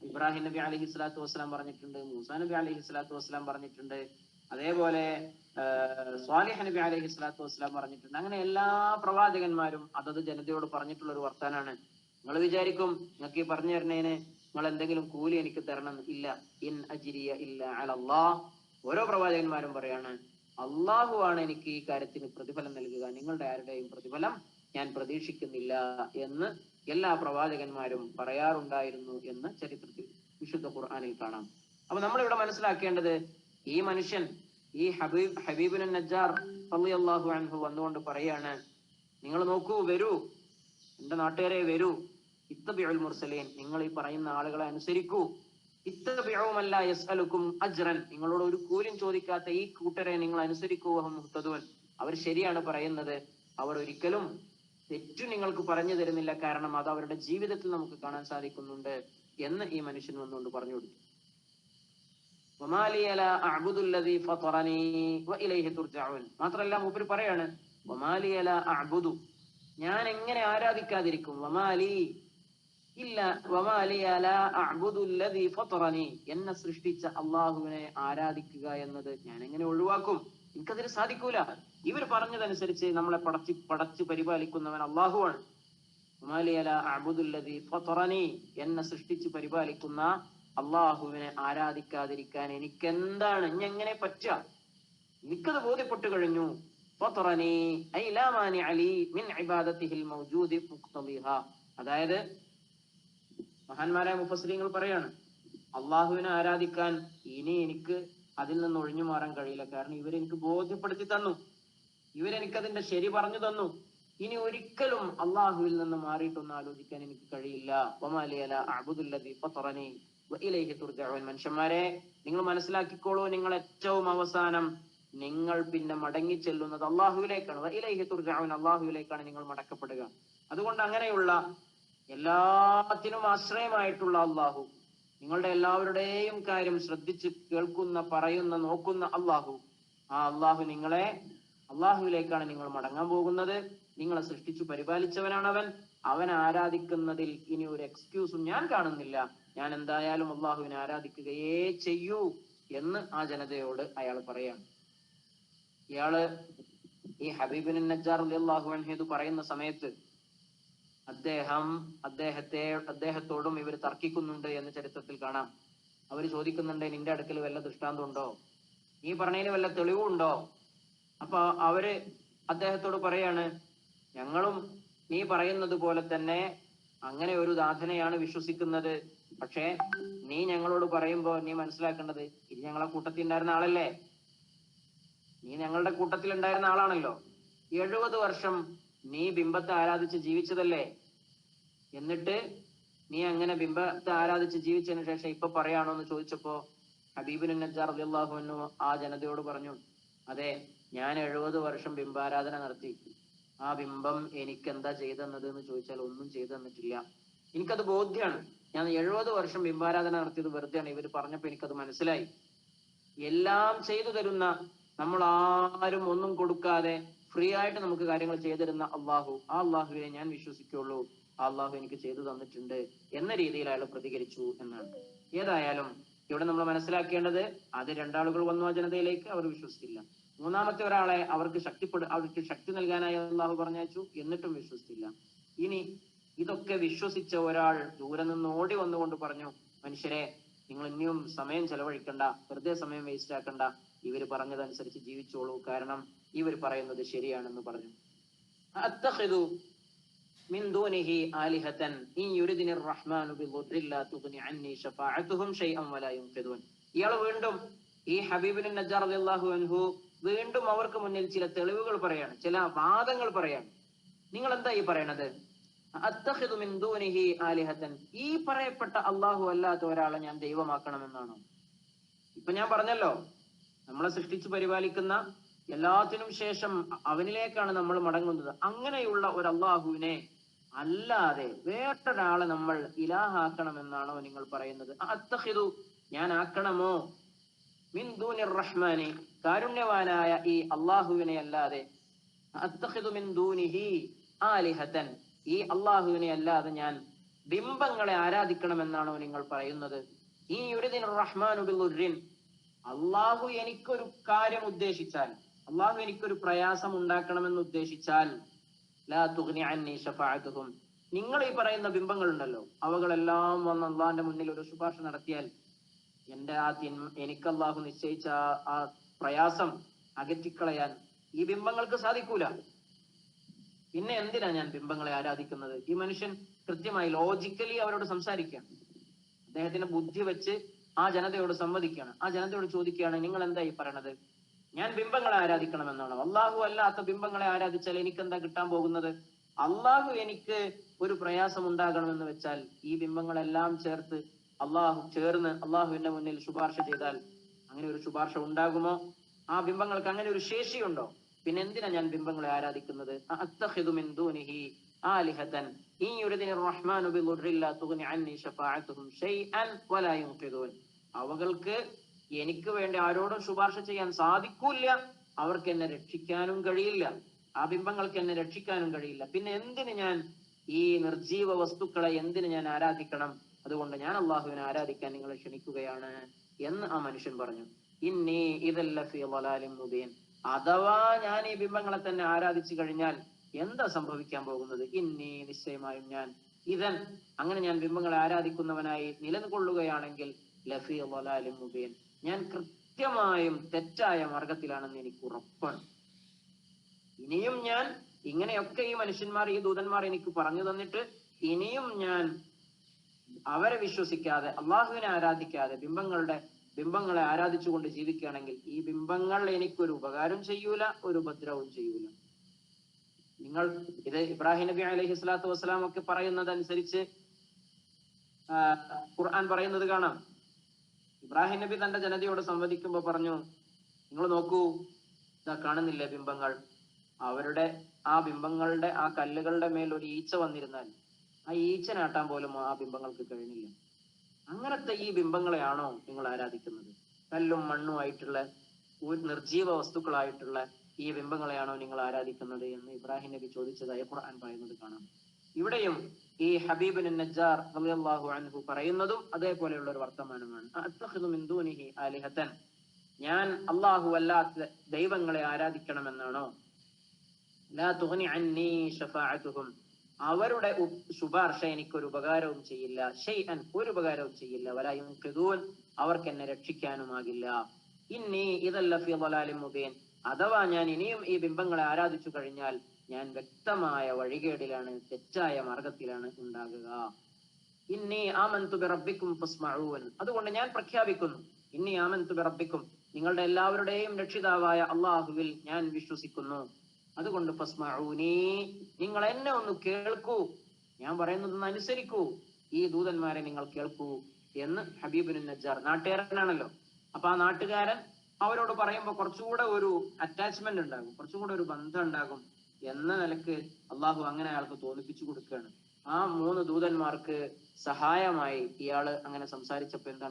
ഇബ്രാഹിം നബി അലൈഹി സ്വലാത്തു വസ്സലാം പറഞ്ഞിട്ടുണ്ട്, മൂസാ നബി അലൈഹി സ്വലാത്തു വസ്സലാം പറഞ്ഞിട്ടുണ്ട്, അതേപോലെ സ്വാലിഹ് നബി അലൈഹി സ്വലാത്തു വസ്സലാം പറഞ്ഞിട്ടുണ്ട്. അങ്ങനെ എല്ലാ പ്രവാചകന്മാരും അതത് ജനതയോട് പറഞ്ഞിട്ടുള്ള ഒരു വർത്താനാണ്. നിങ്ങൾ വിചാരിക്കും നിങ്ങൾക്ക് ഈ പറഞ്ഞു തരുന്നതിന് നിങ്ങൾ എന്തെങ്കിലും കൂലി എനിക്ക് തരണം? ഇല്ല. ഇൻ അജ്രിയ ഇല്ല അലല്ലാഹ്. ഓരോ പ്രവാചകന്മാരും പറയാണ്, അള്ളാഹു ആണ് എനിക്ക് ഈ കാര്യത്തിന് പ്രതിഫലം നൽകുക, നിങ്ങളുടെ ആരുടെയും പ്രതിഫലം ഞാൻ പ്രതീക്ഷിക്കുന്നില്ല എന്ന് എല്ലാ പ്രവാചകന്മാരും പറയാറുണ്ടായിരുന്നു എന്ന് ചരിത്രത്തിൽ വിശുദ്ധ ഖുർആനിൽ കാണാം. അപ്പൊ നമ്മളിവിടെ മനസ്സിലാക്കേണ്ടത്, ഈ മനുഷ്യൻ, ഈ ഹബീബുൻ നജ്ജാർ റളിയല്ലാഹു അൻഹു വന്നുകൊണ്ട് പറയാണ്, നിങ്ങൾ നോക്കൂ, വരൂ എന്റെ നാട്ടുകാരെ, വരൂ, ഇത്തബിഉൽ മുർസലീൻ, നിങ്ങൾ ഈ പറയുന്ന ആളുകളെ അനുസരിക്കൂ. ഇത്തബിഉ മൻ ലാ യസ്അലുക്കും അജ്റൻ, നിങ്ങളോട് ഒരു കൂലിയും ചോദിക്കാത്ത ഈ കൂട്ടരെ നിങ്ങൾ അനുസരിക്കൂ. വഹും മുഹ്തദൂൻ, അവർ ശരിയാണ് പറയുന്നത്, അവർ ഒരിക്കലും തെറ്റു നിങ്ങൾക്ക് പറഞ്ഞു തരുന്നില്ല, കാരണം അത് അവരുടെ ജീവിതത്തിൽ നമുക്ക് കാണാൻ സാധിക്കുന്നുണ്ട് എന്ന് ഈ മനുഷ്യൻ വന്നുകൊണ്ട് പറഞ്ഞു കൊടുത്തു. മാത്രല്ല മൂപ്പര് പറയാണ്, ഞാൻ എങ്ങനെ ആരാധിക്കാതിരിക്കും, എന്നെ സൃഷ്ടിച്ച അള്ളാഹുവിനെ ആരാധിക്കുക എന്നത് ഞാൻ എങ്ങനെ ഒഴിവാക്കും? എനിക്കതിന് സാധിക്കൂല. ഇവർ പറഞ്ഞതനുസരിച്ച് നമ്മളെ പടച്ചു പരിപാലിക്കുന്നവൻ അള്ളാഹുവാണ്. എന്നെ സൃഷ്ടിച്ചു പരിപാലിക്കുന്ന അള്ളാഹുവിനെ ആരാധിക്കാതിരിക്കാൻ എനിക്കെന്താണ്, ഇനി എങ്ങനെ പറ്റുക? എനിക്കത് ബോധ്യപ്പെട്ടു കഴിഞ്ഞു. അതായത് മഹാന്മാരായ മുഫസ്സിരീങ്ങൾ പറയാണ്, അള്ളാഹുവിനെ ആരാധിക്കാൻ ഇനി എനിക്ക് അതിൽ നിന്ന് ഒഴിഞ്ഞു മാറാൻ കഴിയില്ല. കാരണം ഇവരെനിക്ക് ബോധ്യപ്പെടുത്തി തന്നു, ഇവരെനിക്കതിന്റെ ശരി പറഞ്ഞു തന്നു. ഇനി ഒരിക്കലും അള്ളാഹുവിൽ നിന്ന് മാറിയിട്ടൊന്നും ആലോചിക്കാൻ എനിക്ക് കഴിയില്ല. മനുഷ്യന്മാരെ, നിങ്ങൾ മനസ്സിലാക്കിക്കോളൂ, നിങ്ങൾ ഏറ്റവും അവസാനം നിങ്ങൾ പിന്നെ മടങ്ങി ചെല്ലുന്നത് അള്ളാഹുവിലേക്കാണ്. വഇലൈഹി തുർജഊൻ, അള്ളാഹുവിലേക്കാണ് നിങ്ങൾ മടക്കപ്പെടുക. അതുകൊണ്ട് അങ്ങനെയുള്ള എല്ലാത്തിനും ആശ്രയമായിട്ടുള്ള അള്ളാഹു, നിങ്ങളുടെ എല്ലാവരുടെയും കാര്യം ശ്രദ്ധിച്ച് കേൾക്കുന്ന, പറയുന്ന, നോക്കുന്ന അള്ളാഹു, ആ അള്ളാഹു നിങ്ങളെ, അള്ളാഹുവിലേക്കാണ് നിങ്ങൾ മടങ്ങാൻ പോകുന്നത്. നിങ്ങളെ സൃഷ്ടിച്ചു പരിപാലിച്ചവനാണ് അവൻ. അവൻ ആരാധിക്കുന്നതിൽ ഇനി ഒരു എക്സ്ക്യൂസും ഞാൻ കാണുന്നില്ല. ഞാൻ എന്തായാലും അള്ളാഹുവിനെ ആരാധിക്കുകയേ ചെയ്യൂ എന്ന് ആ ജനതയോട് അയാൾ പറയാണ്. ഇയാള് ഈ ഹബീബിൻ നജ്ജാർ റളിയല്ലാഹു അൻഹു ഇത് പറയുന്ന സമയത്ത് അദ്ദേഹത്തോടും ഇവർ തർക്കിക്കുന്നുണ്ട് എന്ന് ചരിത്രത്തിൽ കാണാം. അവർ ചോദിക്കുന്നുണ്ട്, നിന്റെ അടുക്കൽ വല്ല ദൃഷ്ടാന്തം ഉണ്ടോ, നീ പറഞ്ഞതിന് വല്ല തെളിവുണ്ടോ? അപ്പൊ അവര് അദ്ദേഹത്തോട് പറയാണ്, ഞങ്ങളും നീ പറയുന്നത് പോലെ തന്നെ അങ്ങനെ ഒരു നാഥനെയാണ് വിശ്വസിക്കുന്നത്. പക്ഷേ നീ ഞങ്ങളോട് പറയുമ്പോ നീ മനസ്സിലാക്കേണ്ടത്, ഇത് ഞങ്ങളെ കൂട്ടത്തിൽ ഉണ്ടായിരുന്ന ആളല്ലേ, നീ ഞങ്ങളുടെ കൂട്ടത്തിൽ ഉണ്ടായിരുന്ന ആളാണല്ലോ. 70 വർഷം നീ ബിംബത്തെ ആരാധിച്ച് ജീവിച്ചതല്ലേ. എന്നിട്ട് നീ അങ്ങനെ ബിംബത്തെ ആരാധിച്ച് ജീവിച്ചതിന് ശേഷം ഇപ്പൊ പറയാണോ എന്ന് ചോദിച്ചപ്പോ ഹബീബിൻ നജ്ജാർ റളിയല്ലാഹു അൻഹു ആ ജനതയോട് പറഞ്ഞു, അതെ, ഞാൻ 70 വർഷം ബിംബാരാധന നടത്തി. ആ ബിംബം എനിക്ക് എന്താ ചെയ്തെന്നത് എന്ന് ചോദിച്ചാൽ ഒന്നും ചെയ്തു തന്നിട്ടില്ല. എനിക്കത് ബോധ്യമാണ്. ഞാൻ 70 വർഷം ബിംബാരാധന നടത്തിയത് വെറുതെയാണ്. ഇവർ പറഞ്ഞപ്പോ എനിക്കത് മനസ്സിലായി. എല്ലാം ചെയ്തു തരുന്ന, നമ്മൾ ആരും ഒന്നും കൊടുക്കാതെ ഫ്രീ ആയിട്ട് നമുക്ക് കാര്യങ്ങൾ ചെയ്തു തരുന്ന അള്ളാഹു, ആ അള്ളാഹുവിനെ ഞാൻ വിശ്വസിക്കുള്ളൂ, ആ അള്ളാഹു എനിക്ക് ചെയ്തു തന്നിട്ടുണ്ട് എന്ന രീതിയിൽ അയാൾ പ്രതികരിച്ചു എന്നാണ്. ഏതായാലും ഇവിടെ നമ്മൾ മനസ്സിലാക്കേണ്ടത്, അത് രണ്ടാളുകൾ വന്നു ആ ജനതയിലേക്ക്, അവർ വിശ്വസിച്ചില്ല. മൂന്നാമത്തെ ഒരാളെ അവർക്ക് ശക്തി നൽകാനായി അള്ളാഹു പറഞ്ഞയച്ചു, എന്നിട്ടും വിശ്വസിച്ചില്ല. ഇനി ഇതൊക്കെ വിശ്വസിച്ച ഒരാൾ ദൂരെ നിന്ന് ഓടി വന്നുകൊണ്ട് പറഞ്ഞു, മനുഷ്യരെ, നിങ്ങൾ ഇനിയും സമയം ചെലവഴിക്കണ്ട, വെറുതെ സമയം വേസ്റ്റ് ആക്കണ്ട, ഇവർ പറഞ്ഞതനുസരിച്ച് ജീവിച്ചോളൂ, കാരണം ഇവർ പറയുന്നത് ശരിയാണെന്ന് പറഞ്ഞു. അത്തഖിദു മിൻ ദൂനിഹി ആലിഹതൻ ഇൻ യുരിദിനി റഹ്മാനു ബിദുർരിൻ ലാ തുഗ്നി അന്നി ശഫാഅതുഹും ശൈഅൻ വലാ യുൻഖിദൂൻ. ഇയാൾ വീണ്ടും, ഈ ഹബീബിൻ നജ്ജാർ റളിയല്ലാഹു അൻഹു വീണ്ടും അവർക്ക് മുന്നിൽ ചില തെളിവുകൾ പറയാണ്, ചില വാദങ്ങൾ പറയാണ്. നിങ്ങൾ എന്താ ഈ പറയണത്? അത്തഖിദു മിൻ ദൂനിഹി ആലിഹതൻ, ഈ പറയപ്പെട്ട അള്ളാഹു അല്ലാത്ത ഒരാളെ ഞാൻ ദൈവമാക്കണമെന്നാണോ? ഇപ്പൊ ഞാൻ പറഞ്ഞല്ലോ, നമ്മളെ സൃഷ്ടിച്ചു പരിപാലിക്കുന്ന, എല്ലാത്തിനും ശേഷം അവനിലേക്കാണ് നമ്മൾ മടങ്ങുന്നത്. അങ്ങനെയുള്ള ഒരു അള്ളാഹുവിനെ അല്ലാതെ വേറൊരാളെ നമ്മൾ ഇലാഹാക്കണമെന്നാണോ നിങ്ങൾ പറയുന്നത്? അത്തഖിദു, ഞാൻ ആക്കണമോ, മിൻ ദൂനിർ റഹ്മാനി, കാരുണ്യവാനായ ഈ അള്ളാഹുവിനെ അല്ലാതെ, അത്തഖിദു മിൻ ദൂനിഹി ആലിഹതൻ, ഈ അള്ളാഹുവിനെ അല്ലാതെ ഞാൻ ബിംബങ്ങളെ ആരാധിക്കണമെന്നാണോ നിങ്ങൾ പറയുന്നത്? ഈ യുരിദിൻ റഹ്മാനു ബിദുർരിൻ, അള്ളാഹു എനിക്കൊരു കാര്യം ഉദ്ദേശിച്ചാൽ, അള്ളാഹു എനിക്കൊരു പ്രയാസം ഉണ്ടാക്കണമെന്ന് ഉദ്ദേശിച്ചാൽ, ലാ തുഗ്നി അന്നി ശഫാഅതുഹും, നിങ്ങൾ ഈ പറയുന്ന ബിംബങ്ങൾ ഉണ്ടല്ലോ, അവകളെല്ലാം വന്ന് അള്ളാഹിന്റെ മുന്നിൽ ഒരു ശുപാർശ നടത്തിയാൽ എന്റെ എനിക്ക് അള്ളാഹു നിശ്ചയിച്ച ആ പ്രയാസം അകറ്റിക്കളയാൻ ഈ ബിംബങ്ങൾക്ക് സാധിക്കൂല. പിന്നെ എന്തിനാ ഞാൻ ബിംബങ്ങളെ ആരാധിക്കുന്നത്? ഈ മനുഷ്യൻ കൃത്യമായി ലോജിക്കലി അവരോട് സംസാരിക്കുകയാണ്. അദ്ദേഹത്തിന്റെ ബുദ്ധി വെച്ച് ആ ജനതയോട് സംവദിക്കുകയാണ്. ആ ജനതയോട് ചോദിക്കുകയാണ്, നിങ്ങൾ എന്താ ഈ പറയണത്? ഞാൻ ബിംബങ്ങളെ ആരാധിക്കണമെന്നാണോ? അള്ളാഹു അല്ലാത്ത ബിംബങ്ങളെ ആരാധിച്ചാൽ എനിക്ക് എന്താ കിട്ടാൻ പോകുന്നത്? അള്ളാഹു എനിക്ക് ഒരു പ്രയാസം ഉണ്ടാകണമെന്ന് വെച്ചാൽ ഈ ബിംബങ്ങളെല്ലാം ചേർന്ന് അള്ളാഹുവിന്റെ മുന്നിൽ ശുപാർശ ചെയ്താൽ അങ്ങനെ ഒരു ശുപാർശ ഉണ്ടാകുമോ? ആ ബിംബങ്ങൾക്ക് അങ്ങനെ ഒരു ശേഷിയുണ്ടോ? പിന്നെ എന്തിനാ ഞാൻ ബിംബങ്ങളെ ആരാധിക്കുന്നത്? അത്തഖിദു മിൻ ദൂനിഹി ആലിഹതൻ ഇൻ യുരിദിനി റഹ്മാനു ബിദുർരിൻ ലാ തുഗ്നി അന്നി ശഫാഅതുഹും ശൈഅൻ വലാ യുൻഖിദൂൻ, അവകൾക്ക് എനിക്ക് വേണ്ടി ആരോടും ശുപാർശ ചെയ്യാൻ സാധിക്കൂല, അവർക്ക് എന്നെ രക്ഷിക്കാനും കഴിയില്ല, ആ ബിംബങ്ങൾക്ക് എന്നെ രക്ഷിക്കാനും കഴിയില്ല. പിന്നെ എന്തിന് ഞാൻ ഈ നിർജീവ വസ്തുക്കളെ എന്തിന് ഞാൻ ആരാധിക്കണം? അതുകൊണ്ട് ഞാൻ അള്ളാഹുവിനെ ആരാധിക്കാൻ നിങ്ങളെ ക്ഷണിക്കുകയാണ് എന്ന് ആ മനുഷ്യൻ പറഞ്ഞു. ഇന്നി ഇദല്ല ഫീ ളലാലിൻ മുബീൻ, അഥവാ ഞാൻ ഈ ബിംബങ്ങളെ തന്നെ ആരാധിച്ചു കഴിഞ്ഞാൽ എന്താ സംഭവിക്കാൻ പോകുന്നത്? ഇന്നി, നിശ്ചയമായും ഞാൻ, ഇതൻ, അങ്ങനെ ഞാൻ ബിംബങ്ങളെ ആരാധിക്കുന്നവനായി നിലകൊള്ളുകയാണെങ്കിൽ ലഫീ ളലാലിൻ മുബീൻ, ഞാൻ കൃത്യമായും തെറ്റായ മാർഗത്തിലാണെന്ന് എനിക്ക് ഉറപ്പാണ്. ഇനിയും ഞാൻ ഇങ്ങനെയൊക്കെ ഈ മനുഷ്യന്മാർ, ഈ ദൂതന്മാർ എനിക്ക് പറഞ്ഞു തന്നിട്ട് ഇനിയും ഞാൻ അവരെ വിശ്വസിക്കാതെ അള്ളാഹുവിനെ ആരാധിക്കാതെ ബിംബങ്ങളെ ആരാധിച്ചുകൊണ്ട് ജീവിക്കുകയാണെങ്കിൽ ഈ ബിംബങ്ങൾ എനിക്കൊരു ഉപകാരം ചെയ്യൂല, ഒരു ഉപദ്രവവും ചെയ്യൂല. നിങ്ങൾ ഇത് ഇബ്രാഹിം നബി അലൈഹി സ്വലാത്തു വസ്സലാം ഒക്കെ പറയുന്നതനുസരിച്ച് ഖുർആൻ പറയുന്നത് കാണാം. ഇബ്രാഹിം നബി തന്റെ ജനതയോട് സംവദിക്കുമ്പോ പറഞ്ഞു, നിങ്ങൾ നോക്കൂ, ഇതാ കാണുന്നില്ലേ ബിംബങ്ങൾ, അവരുടെ ആ ബിംബങ്ങളുടെ ആ കല്ലുകളുടെ മേൽ ഒരു ഈച്ച വന്നിരുന്നാൽ ആ ഈച്ച നാട്ടാൻ പോലും ആ ബിംബങ്ങൾക്ക് കഴിഞ്ഞില്ല. അങ്ങനത്തെ ഈ ബിംബങ്ങളെയാണോ നിങ്ങൾ ആരാധിക്കുന്നത്? കല്ലും മണ്ണുമായിട്ടുള്ള നിർജീവ വസ്തുക്കളായിട്ടുള്ള ഈ ബിംബങ്ങളെയാണോ നിങ്ങൾ ആരാധിക്കുന്നത് എന്ന് ഇബ്രാഹിം നബി ചോദിച്ചതായി ഖുർആൻ പറയുന്നത് കാണാം. ഇവിടെയും ഈ ഹബീബ് നജ്ജാർ റളിയല്ലാഹു അൻഹു പറയുന്നതും അതേപോലെയുള്ള ഒരു വർത്തമാനമാണ്. അത്തഖിദു മിൻ ദൂനിഹി ആലിഹതൻ, ഞാൻ അല്ലാഹു അല്ലാത്ത ദൈവങ്ങളെ ആരാധിക്കണമെന്നാണോ? ലാ തുഗ്നി അന്നി ശഫാഅതുഹും, അവരുടെ ശുപാർശ എനിക്കൊരു ഉപകാരവും ചെയ്യില്ല. ഷൈഅൻ, ഒരു ഉപകാരവും ചെയ്യില്ല. വലാ യുൻഖിദൂൻ, അവർക്ക് എന്നെ രക്ഷിക്കാനുമാകില്ല. ഇന്നി ഇദൽ ലഫീ ളലാലിൻ മുബീൻ, അഥവാ ഞാൻ ഇനിയും ഈ ബിംബങ്ങളെ ആരാധിച്ചു കഴിഞ്ഞാൽ ഞാൻ വ്യക്തമായ വഴികേടിലാണ്, തെറ്റായ മാർഗത്തിലാണ് ഉണ്ടാകുക. ഇന്നി ആമന്തു ബിറബ്ബിക്കും ഫസ്മഊൻ, അതുകൊണ്ട് ഞാൻ പ്രഖ്യാപിക്കുന്നു, ഇന്നി ആമന്തു ബിറബ്ബിക്കും, നിങ്ങളുടെ എല്ലാവരുടെയും രക്ഷിതാവായ അള്ളാഹുവിൽ ഞാൻ വിശ്വസിക്കുന്നു. അതുകൊണ്ട് ഫസ്മഊനി, നിങ്ങൾ എന്നെ ഒന്ന് കേൾക്കൂ, ഞാൻ പറയുന്നതൊന്ന് അനുസരിക്കൂ, ഈ ദൂതന്മാരെ നിങ്ങൾ കേൾക്കൂ എന്ന് ഹബീബുൻ നജ്ജാർ, നാട്ടുകാരനാണല്ലോ, അപ്പൊ ആ നാട്ടുകാരൻ അവരോട് പറയുമ്പോൾ കുറച്ചുകൂടെ ഒരു അറ്റാച്ച്മെന്റ് ഉണ്ടാകും, കുറച്ചുകൂടെ ഒരു ബന്ധം ഉണ്ടാകും എന്ന നിലക്ക് അള്ളാഹു അങ്ങനെ അയാൾക്ക് തോന്നിപ്പിച്ചു കൊടുക്കുകയാണ്. ആ 3 ദൂതന്മാർക്ക് സഹായമായി ഇയാള് അങ്ങനെ സംസാരിച്ചപ്പോ എന്താ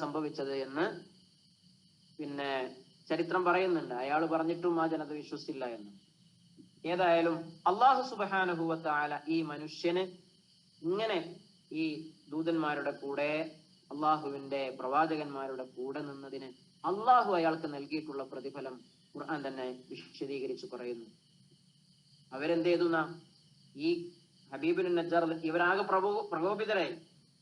സംഭവിച്ചത് എന്ന് പിന്നെ ചരിത്രം പറയുന്നുണ്ട്. അയാൾ പറഞ്ഞിട്ടും ആ ജനത വിശ്വസിച്ചില്ല എന്ന്. ഏതായാലും അള്ളാഹു സുബ്ഹാനഹു വ തആല ഈ മനുഷ്യന് ഇങ്ങനെ ഈ ദൂതന്മാരുടെ കൂടെ, അള്ളാഹുവിന്റെ പ്രവാചകന്മാരുടെ കൂടെ നിന്നതിന് അള്ളാഹു അയാൾക്ക് നൽകിയിട്ടുള്ള പ്രതിഫലം ഖുർആൻ തന്നെ വിശദീകരിച്ചു പറയുന്നു. അവരെന്ത് ചെയ്തു? ഈ ഹബീബുൻ നജ്ജാർ ഇവരാകെ പ്രകോപിതരായി.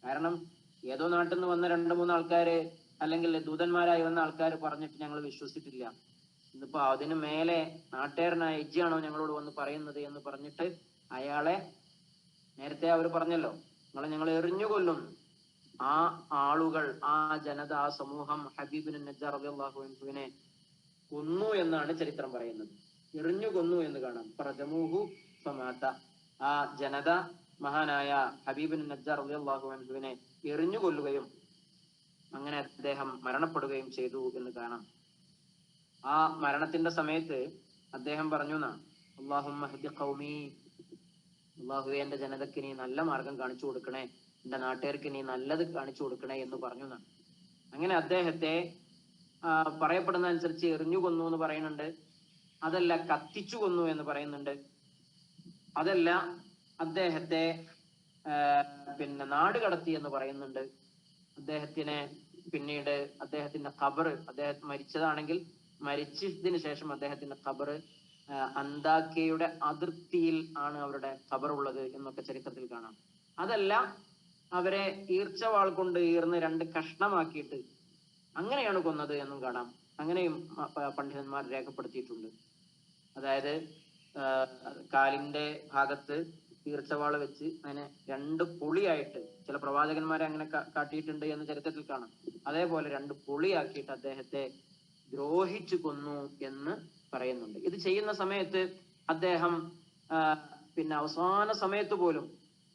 കാരണം ഏതോ നാട്ടിൽ നിന്ന് വന്ന 2-3 ആൾക്കാര്, അല്ലെങ്കിൽ ദൂതന്മാരായി വന്ന ആൾക്കാർ പറഞ്ഞിട്ട് ഞങ്ങൾ വിശ്വസിച്ചിട്ടില്ല, ഇന്നിപ്പോ അതിന് മേലെ നാട്ടുകാരനായ ഇജ്ജാണോ ഞങ്ങളോട് വന്ന് പറയുന്നത് എന്ന് പറഞ്ഞിട്ട് അയാളെ, നേരത്തെ അവർ പറഞ്ഞല്ലോ ഞങ്ങൾ എറിഞ്ഞു കൊല്ലും. ആ ആളുകൾ, ആ ജനത, ആ സമൂഹം ഹബീബുൻ നജ്ജാർ റളിയല്ലാഹു അൻഹുവിനെ കൊന്നു എന്നാണ് ചരിത്രം പറയുന്നത്. എറിഞ്ഞു കൊന്നു എന്ന് കാണാം. ഫറജമൂഹു ഫമാത, ആ ജനത മഹാനായ ഹബീബുൻ നജ്ജാർ റളിയല്ലാഹു അൻഹുവിനെ എറിഞ്ഞു കൊല്ലുകയും അങ്ങനെ അദ്ദേഹം മരണപ്പെടുകയും ചെയ്തു എന്ന് കാണാം. ആ മരണത്തിന്റെ സമയത്ത് അദ്ദേഹം പറഞ്ഞു അല്ലാഹുമ്മ ഹ്ദി ഖൗമി, അല്ലാഹുവേ എന്റെ ജനതയ്ക്ക് നീ നല്ല മാർഗം കാണിച്ചു കൊടുക്കണേ, എന്റെ നാട്ടുകാർക്ക് നീ നല്ലത് കാണിച്ചു കൊടുക്കണേ എന്ന് പറഞ്ഞു. അങ്ങനെ അദ്ദേഹത്തെ പറയപ്പെടുന്ന അനുസരിച്ച് എറിഞ്ഞു കൊന്നു എന്ന് പറയുന്നുണ്ട്, അതല്ല കത്തിച്ചു കൊന്നു എന്ന് പറയുന്നുണ്ട്, അതല്ല അദ്ദേഹത്തെ പിന്നെ നാട് കടത്തി എന്ന് പറയുന്നുണ്ട്. അദ്ദേഹത്തിനെ പിന്നീട് അദ്ദേഹത്തിന്റെ ഖബർ, അദ്ദേഹം മരിച്ചതാണെങ്കിൽ മരിച്ചതിന് ശേഷം അദ്ദേഹത്തിന്റെ ഖബർ അന്താക്കയുടെ അതിർത്തിയിൽ ആണ് അവരുടെ ഖബർ ഉള്ളത് എന്നൊക്കെ ചരിത്രത്തിൽ കാണാം. അതല്ല അവരെ ഈർച്ചവാൾ കൊണ്ട് ഈർന്ന് 2 കഷ്ണമാക്കിയിട്ട് അങ്ങനെയാണ് കൊന്നത് എന്നും കാണാം. അങ്ങനെയും പണ്ഡിതന്മാർ രേഖപ്പെടുത്തിയിട്ടുണ്ട്. അതായത് കാലിന്റെ ഭാഗത്ത് ഈർച്ചവാള് വെച്ച് അങ്ങനെ 2 പൊളിയായിട്ട്, ചില പ്രവാചകന്മാരെ അങ്ങനെ കാട്ടിയിട്ടുണ്ട് എന്ന് ചരിത്രത്തിൽ കാണാം. അതേപോലെ 2 പൊളിയാക്കിയിട്ട് അദ്ദേഹത്തെ ദ്രോഹിച്ചു കൊന്നു എന്ന് പറയുന്നുണ്ട്. ഇത് ചെയ്യുന്ന സമയത്ത് അദ്ദേഹം പിന്നെ അവസാന സമയത്ത് പോലും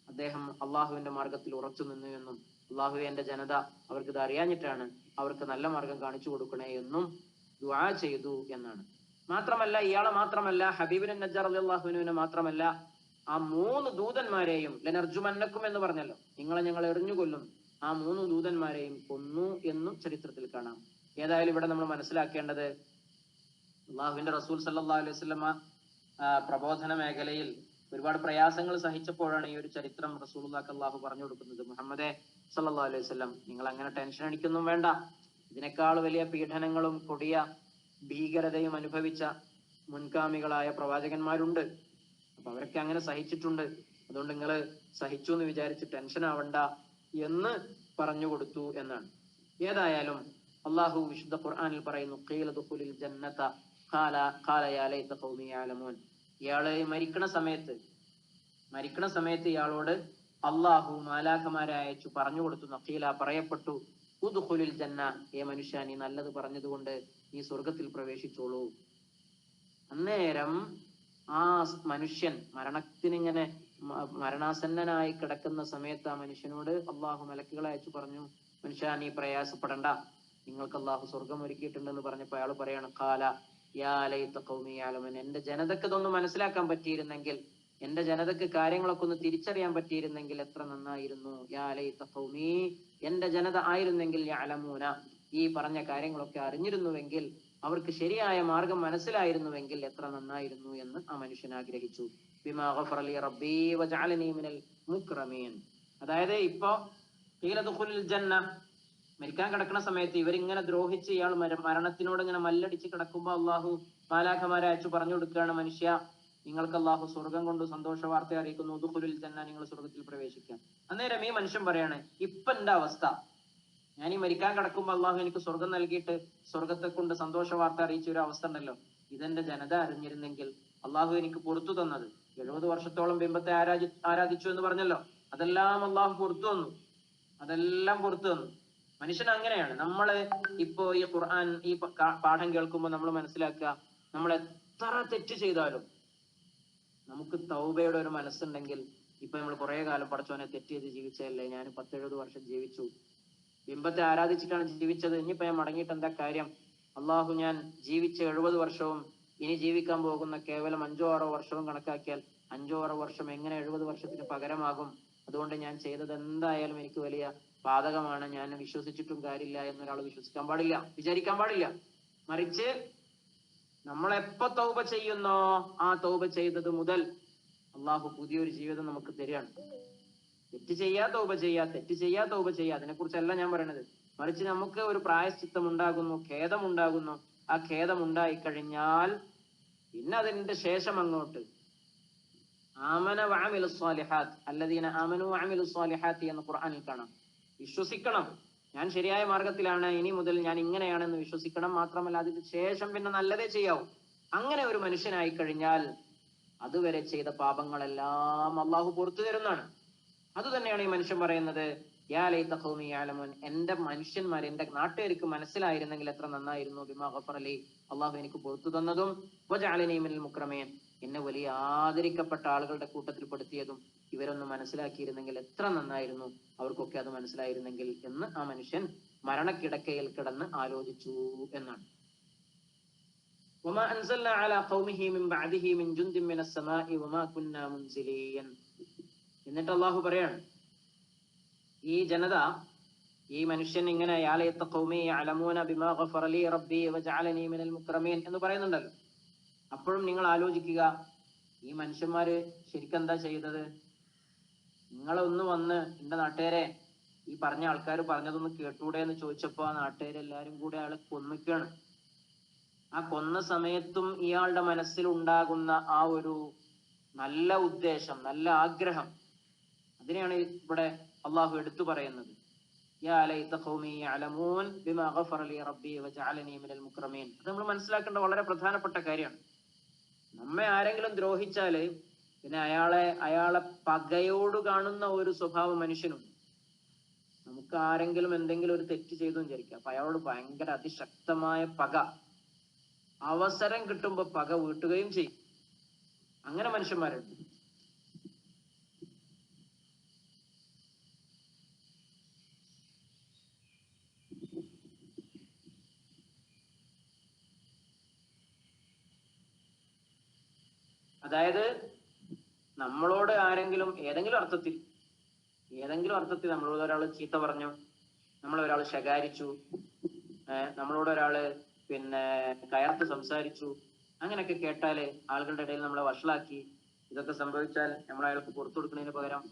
അദ്ദേഹം അള്ളാഹുവിന്റെ മാർഗത്തിൽ ഉറച്ചു നിന്നു എന്നും, അള്ളാഹു എന്റെ ജനത അവർക്ക് ഇത് അറിയാഞ്ഞിട്ടാണ്, അവർക്ക് നല്ല മാർഗം കാണിച്ചു കൊടുക്കണേ എന്നും ദുആ ചെയ്തു എന്നാണ്. മാത്രമല്ല ഇയാളെ മാത്രമല്ല, ഹബീബുൻ നജ്ജാർ റളിയല്ലാഹുവിനെ മാത്രമല്ല, ആ 3 ദൂതന്മാരെയും ലനർജുമന്നക്കും എന്ന് പറഞ്ഞല്ലോ, നിങ്ങളെ ഞങ്ങൾ എറിഞ്ഞു കൊല്ലും, ആ 3 ദൂതന്മാരെയും കൊന്നു എന്നും ചരിത്രത്തിൽ കാണാം. ഏതായാലും ഇവിടെ നമ്മൾ മനസ്സിലാക്കേണ്ടത്, അള്ളാഹുവിന്റെ റസൂൽ സല്ലല്ലാഹു അലൈഹി വസല്ലമ പ്രബോധന മേഖലയിൽ ഒരുപാട് പ്രയാസങ്ങൾ സഹിച്ചപ്പോഴാണ് ഈ ഒരു ചരിത്രം റസൂലുള്ളാഹിക്ക് അള്ളാഹു പറഞ്ഞു കൊടുക്കുന്നത്. മുഹമ്മദേ സല്ലല്ലാഹു അലൈഹി വസല്ലം, നിങ്ങൾ അങ്ങനെ ടെൻഷൻ അടിക്കൊന്നും വേണ്ട, ഇതിനേക്കാൾ വലിയ പീഡനങ്ങളും കൊടിയ ഭീകരതയും അനുഭവിച്ച മുൻഗാമികളായ പ്രവാചകന്മാരുണ്ട്, അപ്പൊ അവരൊക്കെ അങ്ങനെ സഹിച്ചിട്ടുണ്ട്, അതുകൊണ്ട് നിങ്ങൾ സഹിച്ചു എന്ന് വിചാരിച്ച് ടെൻഷൻ ആവണ്ട എന്ന് പറഞ്ഞു കൊടുത്തു എന്നാണ്. ഏതായാലും അള്ളാഹു വിശുദ്ധ ഖുർആനിൽ പറയുന്നു, ഖീല ദുഖുലിൽ ജന്നത ഖാല യാ ലൈത ഖൗമി യഅലമൂൻ, ഇയാള് മരിക്കണ സമയത്ത് ഇയാളോട് അള്ളാഹു മാലാഖമാരെ അയച്ചു പറഞ്ഞു കൊടുത്തു, ഖീല പറയപ്പെട്ടു, ഉദ്ഖുലിൽ ജന്ന, ഏ മനുഷ്യ നീ നല്ലത് പറഞ്ഞതുകൊണ്ട് നീ സ്വർഗത്തിൽ പ്രവേശിച്ചോളൂ. അന്നേരം ആ മനുഷ്യൻ മരണത്തിനിങ്ങനെ മരണാസന്നനായി കിടക്കുന്ന സമയത്ത് ആ മനുഷ്യനോട് അള്ളാഹു മലക്കുകളെ അയച്ചു പറഞ്ഞു, മനുഷ്യ നീ പ്രയാസപ്പെടണ്ട, നിങ്ങൾക്ക് അള്ളാഹു സ്വർഗം ഒരുക്കിയിട്ടുണ്ടെന്ന് പറഞ്ഞപ്പോ അയാൾ പറയാണ്, ഖാല യാ ലൈത ഖൗമി യഅലമൂൻ, എന്റെ ജനതക്ക് ഇതൊന്നും മനസ്സിലാക്കാൻ പറ്റിയിരുന്നെങ്കിൽ, എന്റെ ജനതക്ക് കാര്യങ്ങളൊക്കെ ഒന്ന് തിരിച്ചറിയാൻ പറ്റിയിരുന്നെങ്കിൽ എത്ര നന്നായിരുന്നു. യാ ലൈത ഖൗമി, എന്റെ ജനത ആയിരുന്നെങ്കിൽ യഅലമൂന, ഈ പറഞ്ഞ കാര്യങ്ങളൊക്കെ അറിഞ്ഞിരുന്നുവെങ്കിൽ അവർക്ക് ശരിയായ മാർഗം മനസ്സിലായിരുന്നുവെങ്കിൽ എത്ര നന്നായിരുന്നു എന്ന് ആ മനുഷ്യൻ ആഗ്രഹിച്ചു. ബിമാ ഗഫറ ലി റബ്ബി വജഅലനി മിനൽ മുക്രമീൻ. അതായത് ഇപ്പോ ഖീല ദുഖുലുൽ ജന്ന, മരിക്കാൻ കിടക്കുന്ന സമയത്ത് ഇവരിങ്ങനെ ദ്രോഹിച്ച് ഇയാൾ മരണത്തിനോട് ഇങ്ങനെ മല്ലടിച്ച് കിടക്കുമ്പോ അള്ളാഹു മാലാഖമാരെ അയച്ചു പറഞ്ഞു കൊടുക്കുകയാണ്, മനുഷ്യ നിങ്ങൾക്ക് അള്ളാഹു സ്വർഗം കൊണ്ട് സന്തോഷ വാർത്ത അറിയിക്കുന്നു, ദുഖുലുൽ ജന്ന, നിങ്ങൾ സ്വർഗത്തിൽ പ്രവേശിക്കാം. അന്നേരം ഈ മനുഷ്യൻ പറയാണ്, ഇപ്പൊ എന്റെ അവസ്ഥ, ഞാൻ ഈ മരിക്കാൻ കിടക്കുമ്പോ അള്ളാഹു എനിക്ക് സ്വർഗം നൽകിയിട്ട് സ്വർഗത്തെ കൊണ്ട് സന്തോഷ വാർത്ത അറിയിച്ച ഒരു അവസ്ഥ ഉണ്ടല്ലോ, ഇതെന്റെ ജനത അറിഞ്ഞിരുന്നെങ്കിൽ അള്ളാഹു എനിക്ക് പുറത്തു തന്നത് 70 വർഷത്തോളം ബിംബത്തെ ആരാധിച്ചു എന്ന് പറഞ്ഞല്ലോ, അതെല്ലാം അള്ളാഹു പുറത്തു വന്നു, അതെല്ലാം പുറത്തു വന്നു. മനുഷ്യൻ അങ്ങനെയാണ്. നമ്മള് ഇപ്പോ ഈ ഖുർആൻ ഈ പാഠം കേൾക്കുമ്പോൾ നമ്മൾ മനസ്സിലാക്കുക, നമ്മൾ എത്ര തെറ്റ് ചെയ്താലും നമുക്ക് തൗബയുടെ ഒരു മനസ്സുണ്ടെങ്കിൽ, ഇപ്പൊ നമ്മൾ കുറെ കാലം പടച്ചോനെ തെറ്റ് ചെയ്ത് ജീവിച്ചതല്ലേ, ഞാൻ 10-70 വർഷം ജീവിച്ചു, ബിംബത്തെ ആരാധിച്ചിട്ടാണ് ജീവിച്ചത്, ഇനിയിപ്പോ ഞാൻ മടങ്ങിയിട്ട് എന്താ കാര്യം, അള്ളാഹു ഞാൻ ജീവിച്ച 70 വർഷവും ഇനി ജീവിക്കാൻ പോകുന്ന കേവലം 5-6 വർഷവും കണക്കാക്കിയാൽ 5-6 വർഷം എങ്ങനെ 70 വർഷത്തിന് പകരമാകും, അതുകൊണ്ട് ഞാൻ ചെയ്തത് എന്തായാലും എനിക്ക് വലിയ പാതകമാണ്, ഞാൻ വിശ്വസിച്ചിട്ടും കാര്യമില്ല എന്നൊരാൾ വിശ്വസിക്കാൻ പാടില്ല, വിചാരിക്കാൻ പാടില്ല. മറിച്ച് നമ്മൾ എപ്പോ തൗബ ചെയ്യുന്നോ ആ തൗബ ചെയ്തത് മുതൽ അള്ളാഹു പുതിയൊരു ജീവിതം നമുക്ക് തരികയാണ്. തെറ്റ് ചെയ്യാ തൗബ ചെയ്യാ, തെറ്റ് ചെയ്യാ തൗബ ചെയ്യാ, അതിനെ കുറിച്ചല്ല ഞാൻ പറയണത്. മറിച്ച് നമുക്ക് ഒരു പ്രായശ്ചിത്തം ഉണ്ടാകുന്നു, ഖേദം ഉണ്ടാകുന്നു. ആ ഖേദം ഉണ്ടായി കഴിഞ്ഞാൽ പിന്നെ അതിന്റെ ശേഷം അങ്ങോട്ട് ആമന വഅമിലു സ്വാലിഹാത്ത് അല്ലദീന ആമനു വഅമിലു സ്വാലിഹാത്ത് എന്ന് ഖുർആനിൽ കാണാം. വിശ്വസിക്കണം, ഞാൻ ശരിയായ മാർഗത്തിലാണ്, ഇനി മുതൽ ഞാൻ ഇങ്ങനെയാണെന്ന് വിശ്വസിക്കണം. മാത്രമല്ല അതിന് ശേഷം പിന്നെ നല്ലതേ ചെയ്യാവൂ. അങ്ങനെ ഒരു മനുഷ്യനായി കഴിഞ്ഞാൽ അതുവരെ ചെയ്ത പാപങ്ങളെല്ലാം അള്ളാഹു പുറത്തു തരുന്നതാണ്. അത് തന്നെയാണ് ഈ മനുഷ്യൻ പറയുന്നത്, യാ ലൈത ഖൗമി യഅലമൂൻ, എന്റെ മനുഷ്യന്മാർ, എന്റെ നാട്ടുകാർക്ക് മനസ്സിലായിരുന്നെങ്കിൽ എത്ര നന്നായിരുന്നു, ബിമാ ഗഫറ ലി, അള്ളാഹു എനിക്ക് പുറത്തു തന്നതും, വജഅലനി മിനൽ മുക്രമീൻ, എന്നെ വലിയ ആദരിക്കപ്പെട്ട ആളുകളുടെ കൂട്ടത്തിൽ പെടുത്തിയതും ഇവരൊന്ന് മനസ്സിലാക്കിയിരുന്നെങ്കിൽ എത്ര നന്നായിരുന്നു, അവർക്കൊക്കെ അത് മനസ്സിലായിരുന്നെങ്കിൽ എന്ന് ആ മനുഷ്യൻ മരണക്കിടക്കയിൽ കിടന്ന് ആലോചിച്ചു എന്നാണ്. വമാ അൻസൽനാ അലാ ഖൗമിഹി മിൻ ബഅദിഹി മിൻ ജുൻദിൻ മിനസ് സമാഇ വമാ കുന്നാ മുൻസിലീൻ. എന്നിട്ട് അള്ളാഹു പറയാണ്, ഈ ജനത, ഈ മനുഷ്യൻ ഇങ്ങനെ യാ ലൈത ഖൗമി യഅലമൂന ബിമാ ഗഫറ ലി റബ്ബി വജഅലനി മിനൽ മുക്രമീൻ എന്ന് പറയുന്നുണ്ടല്ലോ. അപ്പോഴും നിങ്ങൾ ആലോചിക്കുക, ഈ മനുഷ്യന്മാര് ശരിക്കും എന്താ ചെയ്തത്? നിങ്ങളൊന്ന് വന്ന് എന്റെ നാട്ടുകാരെ, ഈ പറഞ്ഞ ആൾക്കാർ പറഞ്ഞതൊന്ന് കേട്ടൂടെ എന്ന് ചോദിച്ചപ്പോ ആ നാട്ടുകാരെല്ലാരും കൂടെ അയാളെ കൊന്നിക്കാണ്. ആ കൊന്ന സമയത്തും ഇയാളുടെ മനസ്സിൽ ഉണ്ടാകുന്ന ആ ഒരു നല്ല ഉദ്ദേശം, നല്ല ആഗ്രഹം, അതിനെയാണ് ഇവിടെ അള്ളാഹു എടുത്തു പറയുന്നത്. യാ ലൈത ഖൗമി യഅലമൂൻ ബിമാ ഗഫറ ലി റബ്ബി വജഅലനി മിനൽ മുക്രമീൻ. അത് നമ്മൾ മനസ്സിലാക്കേണ്ട വളരെ പ്രധാനപ്പെട്ട കാര്യമാണ്. നമ്മെ ആരെങ്കിലും ദ്രോഹിച്ചാല് പിന്നെ അയാളെ പകയോട് കാണുന്ന ഒരു സ്വഭാവം മനുഷ്യനുണ്ട്. നമുക്ക് ആരെങ്കിലും എന്തെങ്കിലും ഒരു തെറ്റ് ചെയ്തു വിചാരിക്കുക, അപ്പൊ അയാളോട് ഭയങ്കര അതിശക്തമായ പക, അവസരം കിട്ടുമ്പോ പക വീട്ടുകയും ചെയ്യും. അങ്ങനെ മനുഷ്യന്മാരുണ്ട്. അതായത് നമ്മളോട് ആരെങ്കിലും ഏതെങ്കിലും അർത്ഥത്തിൽ നമ്മളോട് ഒരാൾ ചീത്ത പറഞ്ഞു, നമ്മളൊരാൾ ശകാരിച്ചു, നമ്മളോട് ഒരാള് പിന്നെ കയർത്ത് സംസാരിച്ചു, അങ്ങനെയൊക്കെ കേട്ടാല് ആളുകളുടെ ഇടയിൽ നമ്മളെ വഷളാക്കി, ഇതൊക്കെ സംഭവിച്ചാൽ നമ്മൾ അയാൾക്ക് പുറത്തു കൊടുക്കുന്നതിന് പകരം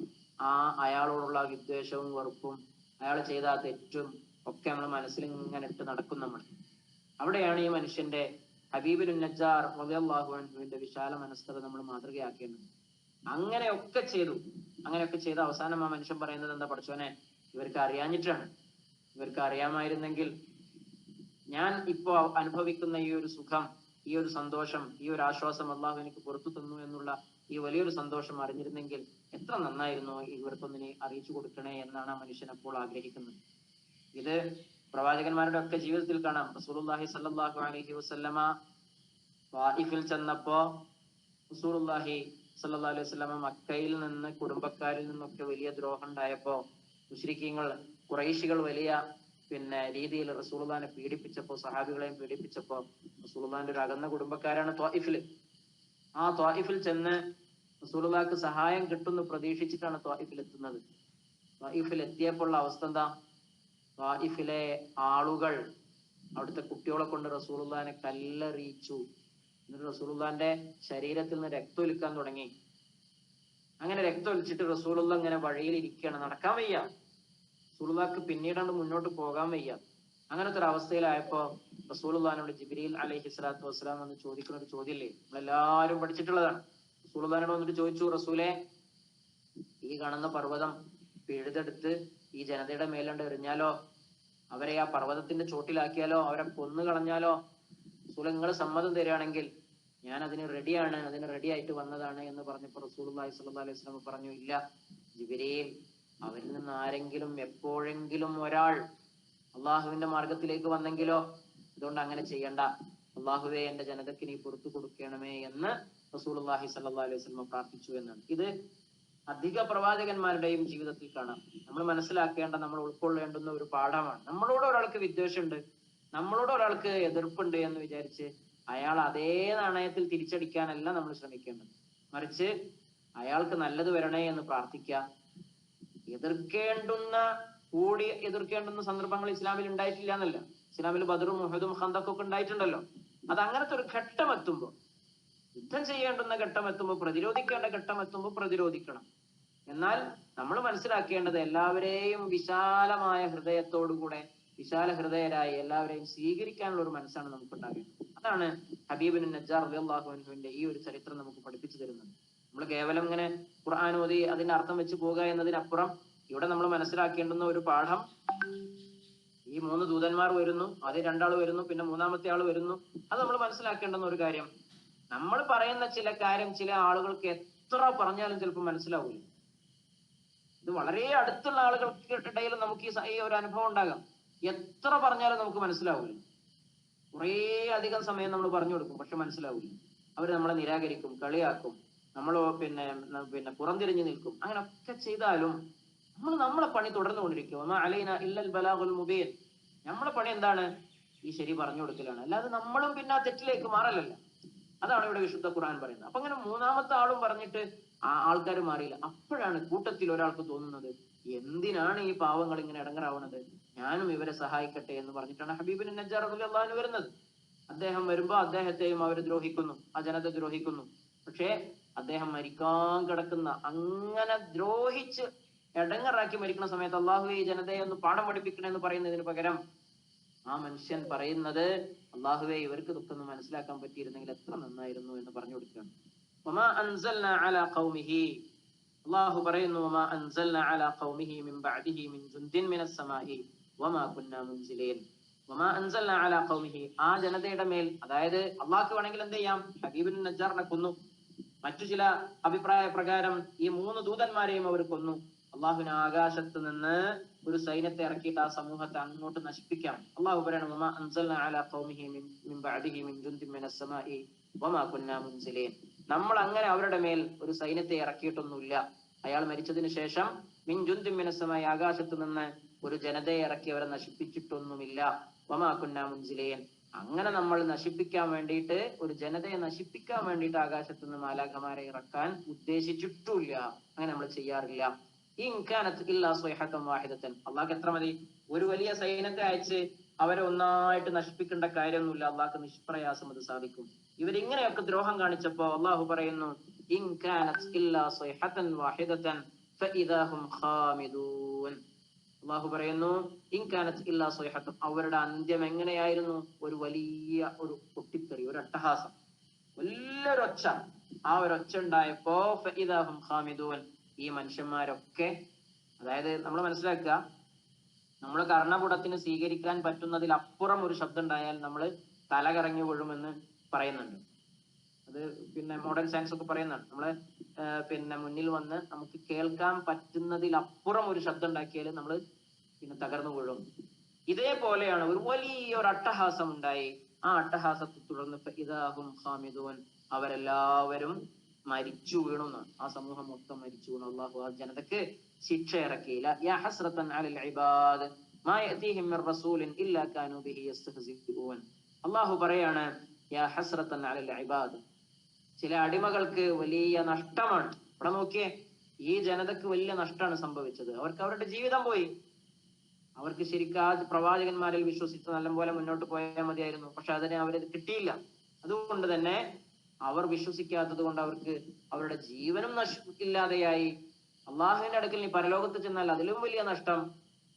അയാളോടുള്ള വിദ്വേഷവും വെറുപ്പും അയാൾ ചെയ്ത ആ തെറ്റും ഒക്കെ നമ്മൾ മനസ്സിൽ ഇങ്ങനെ ഇട്ട് നടക്കും. നമ്മൾ അവിടെയാണ് ഈ മനുഷ്യന്റെ ഹബീബുൻ നജ്ജാർ റളിയല്ലാഹു അൻഹുവിന്റെ വിശാല മനസ്കത നമ്മൾ മാതൃകയാക്കേണ്ടത്. അങ്ങനെയൊക്കെ ചെയ്ത് അവസാനം ആ മനുഷ്യൻ പറയുന്നത് എന്താ? പഠിച്ചോനെ, ഇവർക്ക് അറിയാഞ്ഞിട്ടാണ്. ഇവർക്ക് അറിയാമായിരുന്നെങ്കിൽ, ഞാൻ ഇപ്പോ അനുഭവിക്കുന്ന ഈ ഒരു സുഖം, ഈ ഒരു സന്തോഷം, ഈ ഒരു ആശ്വാസം അള്ളാഹു എനിക്ക് പുറത്തു തന്നു എന്നുള്ള ഈ വലിയൊരു സന്തോഷം അറിഞ്ഞിരുന്നെങ്കിൽ എത്ര നന്നായിരുന്നു, ഇവർക്കൊന്നിനെ അറിയിച്ചു കൊടുക്കണേ എന്നാണ് ആ മനുഷ്യൻ അപ്പോൾ ആഗ്രഹിക്കുന്നത്. ഇത് പ്രവാചകന്മാരുടെ ഒക്കെ ജീവിതത്തിൽ കാണാം. റസൂലുള്ളാഹി സ്വല്ലല്ലാഹു അലൈഹി വസല്ലമ ത്വാഇഫിൽ ചെന്നപ്പോ റസൂലുള്ളാഹി സ്വല്ലല്ലാഹു അലൈഹി വസല്ലമ മക്കയിൽ നിന്ന് കുടുംബക്കാരിൽ നിന്നൊക്കെ വലിയ ദ്രോഹം ഉണ്ടായപ്പോ, മുശ്രിക്കീങ്ങൾ ഖുറൈശികൾ വലിയ രീതിയിൽ റസൂലുള്ളാഹിനെ പീഡിപ്പിച്ചപ്പോ, സഹാബികളെയും പീഡിപ്പിച്ചപ്പോ, റസൂലുള്ളാഹിന്റെ ഒരു അകന്ന കുടുംബക്കാരാണ് ത്വാഇഫിൽ. ആ ത്വാഇഫിൽ ചെന്ന് റസൂലുള്ളാഹിക്ക് സഹായം കിട്ടുന്നു പ്രതീക്ഷിച്ചിട്ടാണ് ത്വാഇഫിൽ എത്തുന്നത്. ത്വാഇഫിൽ എത്തിയപ്പോൾ അവസ്ഥ എന്താ? ത്വാഇഫിലെ ആളുകൾ അവിടുത്തെ കുട്ടികളെ കൊണ്ട് റസൂലുള്ളാഹിനെ കല്ലെറിയിച്ചു. എന്നിട്ട് റസൂലുള്ളാഹിന്റെ ശരീരത്തിൽ നിന്ന് രക്തം ഒലിക്കാൻ തുടങ്ങി. അങ്ങനെ രക്തം ഒലിച്ചിട്ട് റസൂലുള്ള ഇങ്ങനെ വഴിയിൽ ഇരിക്കുകയാണ്, നടക്കാൻ വയ്യ. റസൂലുള്ളാഹിക്ക് പിന്നീടാണ്ട് മുന്നോട്ട് പോകാൻ വയ്യ. അങ്ങനത്തെ ഒരു അവസ്ഥയിലായപ്പോ റസൂലുള്ളാഹിനോട് ജിബ്രീൽ അലൈഹി സ്വലാത്തു വസ്സലാം എന്ന് ചോദിക്കുന്ന ഒരു ചോദ്യമില്ലേ, നമ്മളെല്ലാരും പഠിച്ചിട്ടുള്ളതാണ്. റസൂലുള്ളാഹിനോട് വന്നിട്ട് ചോദിച്ചു, റസൂലെ, ഈ കാണുന്ന പർവ്വതം പിഴുതെടുത്ത് ഈ ജനതയുടെ മേലുണ്ട് എറിഞ്ഞാലോ, അവരെ ആ പർവ്വതത്തിന്റെ ചോട്ടിലാക്കിയാലോ, അവരെ കൊന്നു കളഞ്ഞാലോ, റസൂൽ നിങ്ങൾ സമ്മതം തരികയാണെങ്കിൽ ഞാൻ അതിന് റെഡിയാണ്, അതിന് റെഡി ആയിട്ട് വന്നതാണ് എന്ന് പറഞ്ഞപ്പോൾ റസൂലുള്ളാഹി സ്വല്ലല്ലാഹു അലൈഹി വസല്ലം പറഞ്ഞു, ഇല്ല ജിബ്രീൽ, അവരിൽ നിന്ന് ആരെങ്കിലും എപ്പോഴെങ്കിലും ഒരാൾ അള്ളാഹുവിന്റെ മാർഗത്തിലേക്ക് വന്നെങ്കിലോ, അതുകൊണ്ട് അങ്ങനെ ചെയ്യണ്ട, അള്ളാഹുവേ എന്റെ ജനതയ്ക്ക് നീ പുറത്തു കൊടുക്കണമേ എന്ന് റസൂലുള്ളാഹി സ്വല്ലല്ലാഹു അലൈഹി വസല്ലം പ്രാർത്ഥിച്ചു എന്നാണ്. ഇത് അധിക പ്രവാചകന്മാരുടെയും ജീവിതത്തിൽ കാണാം. നമ്മൾ മനസ്സിലാക്കേണ്ട, നമ്മൾ ഉൾക്കൊള്ളേണ്ടുന്ന ഒരു പാഠമാണ്. നമ്മളോട് ഒരാൾക്ക് വിദ്വേഷമുണ്ട്, നമ്മളോട് ഒരാൾക്ക് എതിർപ്പുണ്ട് എന്ന് വിചാരിച്ച് അയാൾ അതേ നാണയത്തിൽ തിരിച്ചടിക്കാനല്ല നമ്മൾ ശ്രമിക്കേണ്ടത്. മറിച്ച് അയാൾക്ക് നല്ലത് വരണേ എന്ന് പ്രാർത്ഥിക്കുക. എതിർക്കേണ്ടുന്ന സന്ദർഭങ്ങൾ ഇസ്ലാമിൽ ഉണ്ടായിട്ടില്ല എന്നല്ല. ഇസ്ലാമിൽ ബദറും ഉഹദും ഖന്തഖും ഒക്കെ ഉണ്ടായിട്ടുണ്ടല്ലോ. അത് അങ്ങനത്തെ ഒരു ഘട്ടം എത്തുമ്പോൾ, യുദ്ധം ചെയ്യേണ്ടുന്ന ഘട്ടം എത്തുമ്പോൾ, പ്രതിരോധിക്കേണ്ട ഘട്ടം എത്തുമ്പോൾ പ്രതിരോധിക്കണം. എന്നാൽ നമ്മൾ മനസ്സിലാക്കേണ്ടത് എല്ലാവരെയും വിശാലമായ ഹൃദയത്തോടുകൂടെ, വിശാല ഹൃദയരായി എല്ലാവരെയും സ്വീകരിക്കാനുള്ള ഒരു മനസ്സാണ് നമുക്ക് ഉണ്ടാകേണ്ടത്. അതാണ് ഹബീബ് ബിൻ നജ്ജാർ റളിയല്ലാഹു അൻഹുവിന്റെ ഈ ഒരു ചരിത്രം നമുക്ക് പഠിപ്പിച്ചു തരുന്നത്. നമ്മൾ കേവലം ഇങ്ങനെ ഖുർആൻ ഓതി അതിന്റെ അർത്ഥം വെച്ച് പോകുക എന്നതിനപ്പുറം ഇവിടെ നമ്മൾ മനസ്സിലാക്കേണ്ടുന്ന ഒരു പാഠം, ഈ 3 ദൂതന്മാർ വരുന്നു, ആദ്യം 2 ആൾ വരുന്നു, പിന്നെ 3-ാമത്തെ ആൾ വരുന്നു. അത് നമ്മൾ മനസ്സിലാക്കേണ്ടുന്ന ഒരു കാര്യം, നമ്മൾ പറയുന്ന ചില കാര്യം ചില ആളുകൾക്ക് എത്ര പറഞ്ഞാലും ചിലപ്പോൾ മനസ്സിലാവില്ല. ഇത് വളരെ അടുത്തുള്ള ആളുകൾക്കിടയിൽ നമുക്ക് ഈ ഒരു അനുഭവം ഉണ്ടാകാം. എത്ര പറഞ്ഞാലും നമുക്ക് മനസ്സിലാവില്ല. കുറേ അധികം സമയം നമ്മൾ പറഞ്ഞു കൊടുക്കും, പക്ഷെ മനസ്സിലാവില്ല. അവർ നമ്മളെ നിരാകരിക്കും, കളിയാക്കും, നമ്മൾ പിന്നെ പുറംതിരിഞ്ഞു നിൽക്കും. അങ്ങനെയൊക്കെ ചെയ്താലും നമ്മളെ പണി തുടർന്നുകൊണ്ടിരിക്കും. വമാ അലൈനാ ഇല്ലൽ ബലാഗുൽ മുബീൻ. നമ്മളെ പണി എന്താണ്? ഈ ശരി പറഞ്ഞു കൊടുക്കലാണ്. അല്ലാതെ നമ്മളും പിന്നെ ആ തെറ്റിലേക്ക് മാറലല്ല. അതാണ് ഇവിടെ വിശുദ്ധ ഖുർആൻ പറയുന്നത്. അപ്പൊ അങ്ങനെ 3-ാമത്തെ ആളും പറഞ്ഞിട്ട് ആ ആൾക്കാർ മാറിയില്ല. അപ്പോഴാണ് കൂട്ടത്തിൽ ഒരാൾക്ക് തോന്നുന്നത്, എന്തിനാണ് ഈ പാവങ്ങൾ ഇങ്ങനെ ഇടങ്ങറാവുന്നത്, ഞാനും ഇവരെ സഹായിക്കട്ടെ എന്ന് പറഞ്ഞിട്ടാണ് ഹബീബ് ബിൻ നജ്ജാർ റളിയല്ലാഹു അൻഹു വരുന്നത്. അദ്ദേഹം വരുമ്പോ അദ്ദേഹത്തെയും അവർ ദ്രോഹിക്കുന്നു, ആ ജനത ദ്രോഹിക്കുന്നു. പക്ഷേ അദ്ദേഹം മരിക്കാൻ കിടക്കുന്ന, അങ്ങനെ ദ്രോഹിച്ച് ഇടങ്ങറാക്കി മരിക്കുന്ന സമയത്ത് അള്ളാഹു ഈ ജനതയെ ഒന്ന് പാഠം പഠിപ്പിക്കണമെന്ന് പറയുന്നതിന് പകരം ആ മനുഷ്യൻ പറയുന്നത്, അള്ളാഹുവേ ഇവർക്ക് ഇതൊക്കെ ഒന്ന് മനസ്സിലാക്കാൻ പറ്റിയിരുന്നെങ്കിൽ എത്ര നന്നായിരുന്നു എന്ന് പറഞ്ഞു കൊടുക്കുകയാണ്. വമാ അൻസൽനാ അലാ ഖൗമിഹി, അള്ളാഹു പറയുന്നു, വമാ അൻസൽനാ അലാ ഖൗമിഹി മിൻ ബഅദിഹി മിൻ ജുൻദിൻ മിനസ് സമാഇ വമാ കുന്നാ മുൻസിലീൻ. വമാ അൻസൽനാ അലാ ഖൗമിഹി, ആ ജനതയുടെ മേൽ, അതായത് അള്ളാഹ്ക്ക് വേണമെങ്കിൽ എന്ത് ചെയ്യാം, ഹബീബ് ബിൻ നജ്ജാറിനെ കൊന്നു. മറ്റു ചില അഭിപ്രായ പ്രകാരം ഈ 3 ദൂതന്മാരെയും അവർ കൊന്നു. അള്ളാഹുവിന് ആകാശത്ത് നിന്ന് ഒരു സൈന്യത്തെ ഇറക്കിയിട്ട് ആ സമൂഹത്തെ അങ്ങോട്ട് നശിപ്പിക്കാം. അള്ളാഹു പറയണം, വമാ അൻസൽനാ അലാ ഖൗമിഹി മിൻ ബഅദിഹി മിൻ ജുൻദിൻ മിനസ് സമാഇ വമാ കുന്നാ മുൻസിലീൻ. നമ്മൾ അങ്ങനെ അവരുടെ മേൽ ഒരു സൈന്യത്തെ ഇറക്കിയിട്ടൊന്നുമില്ല. അയാൾ മരിച്ചതിന് ശേഷം മിൻ ജുൻദിൻ മിനസ് സമാഇ, ആകാശത്ത് നിന്ന് ഒരു ജനതയെ ഇറക്കി അവരെ നശിപ്പിച്ചിട്ടൊന്നുമില്ല. വമാ കുന്നാ മുൻസിലീൻ, അങ്ങനെ നമ്മൾ നശിപ്പിക്കാൻ വേണ്ടിയിട്ട്, ഒരു ജനതയെ നശിപ്പിക്കാൻ വേണ്ടിയിട്ട് ആകാശത്ത് നിന്ന് മാലാഖമാരെ ഇറക്കാൻ ഉദ്ദേശിച്ചിട്ടില്ല. അങ്ങനെ നമ്മൾ ചെയ്യാറില്ല. അള്ളാഹ്ക്ക് എത്ര മതി? ഒരു വലിയ സൈന്യത്തെ അയച്ച് അവരെ ഒന്നായിട്ട് നശിപ്പിക്കേണ്ട കാര്യമൊന്നുമില്ല. അള്ളാഹ്ക്ക് നിഷ്പ്രയാസം അത് സാധിക്കും. ഇവരിങ്ങനെയൊക്കെ ദ്രോഹം കാണിച്ചപ്പോ അള്ളാഹു പറയുന്നു, അള്ളാഹു പറയുന്നു, അവരുടെ അന്ത്യം എങ്ങനെയായിരുന്നു? ഒരു വലിയ ഒരു പൊട്ടിത്തെറി, ഒരു അട്ടഹാസം, വലിയൊരൊച്ച. ആ ഒരൊച്ച ഉണ്ടായപ്പോ ഫഇദാഹും ഖാമിദൂൻ, ഈ മനുഷ്യന്മാരൊക്കെ, അതായത് നമ്മൾ മനസ്സിലാക്കുക, നമ്മൾ കർണപുടത്തിന് സ്വീകരിക്കാൻ പറ്റുന്നതിൽ അപ്പുറം ഒരു ശബ്ദം ഉണ്ടായാൽ നമ്മൾ തല കറങ്ങി വീഴുമെന്ന് പറയുന്നുണ്ട്. അത് പിന്നെ മോഡേൺ സയൻസ് ഒക്കെ പറയുന്നതാണ്. നമ്മള് മുന്നിൽ വന്ന് നമുക്ക് കേൾക്കാൻ പറ്റുന്നതിലപ്പുറം ഒരു ശബ്ദം ഉണ്ടാക്കിയാൽ നമ്മൾ പിന്നെ തകർന്നു വീഴും. ഇതേപോലെയാണ് ഒരു വലിയൊരു അട്ടഹാസം ഉണ്ടായി. ആ അട്ടഹാസത്തെ തുടർന്ന് ഫഇദാഹും ഖാമിദൂൻ, അവരെല്ലാവരും മരിച്ചു വീണു. ആ സമൂഹം മൊത്തം മരിച്ചു വീണു. അല്ലാഹു ആ ജനതക്ക് ശിക്ഷ ഇറക്കിയില്ല. യാ ഹസ്റതൻ അലൽ ഇബാദ് മാ യഅതീഹിം മിർ റസൂലിൻ ഇല്ലാ കാനൂ ബിഹി യസ്തഹ്സിഊൻ. അല്ലാഹു പറയാണ്, യാ ഹസ്റതൻ അലൽ ഇബാദ്, ചില അടിമകൾക്ക് വലിയ നഷ്ടമാണ്. ഇവിടെ നോക്കിയേ, ഈ ജനതക്ക് വലിയ നഷ്ടമാണ് സംഭവിച്ചത്. അവർക്ക് അവരുടെ ജീവിതം പോയി. അവർക്ക് ശരിക്കും ആ പ്രവാചകന്മാരിൽ വിശ്വസിച്ച് നല്ലപോലെ മുന്നോട്ട് പോയാൽ മതിയായിരുന്നു. പക്ഷെ അതിനെ അവരത് കിട്ടിയില്ല. അതുകൊണ്ട് തന്നെ അവർ വിശ്വസിക്കാത്തത് കൊണ്ട് അവർക്ക് അവരുടെ ജീവനും ഇല്ലാതെയായി. അള്ളാഹുവിന്റെ അടുക്കൽ നീ പരലോകത്ത് ചെന്നാൽ അതിലും വലിയ നഷ്ടം.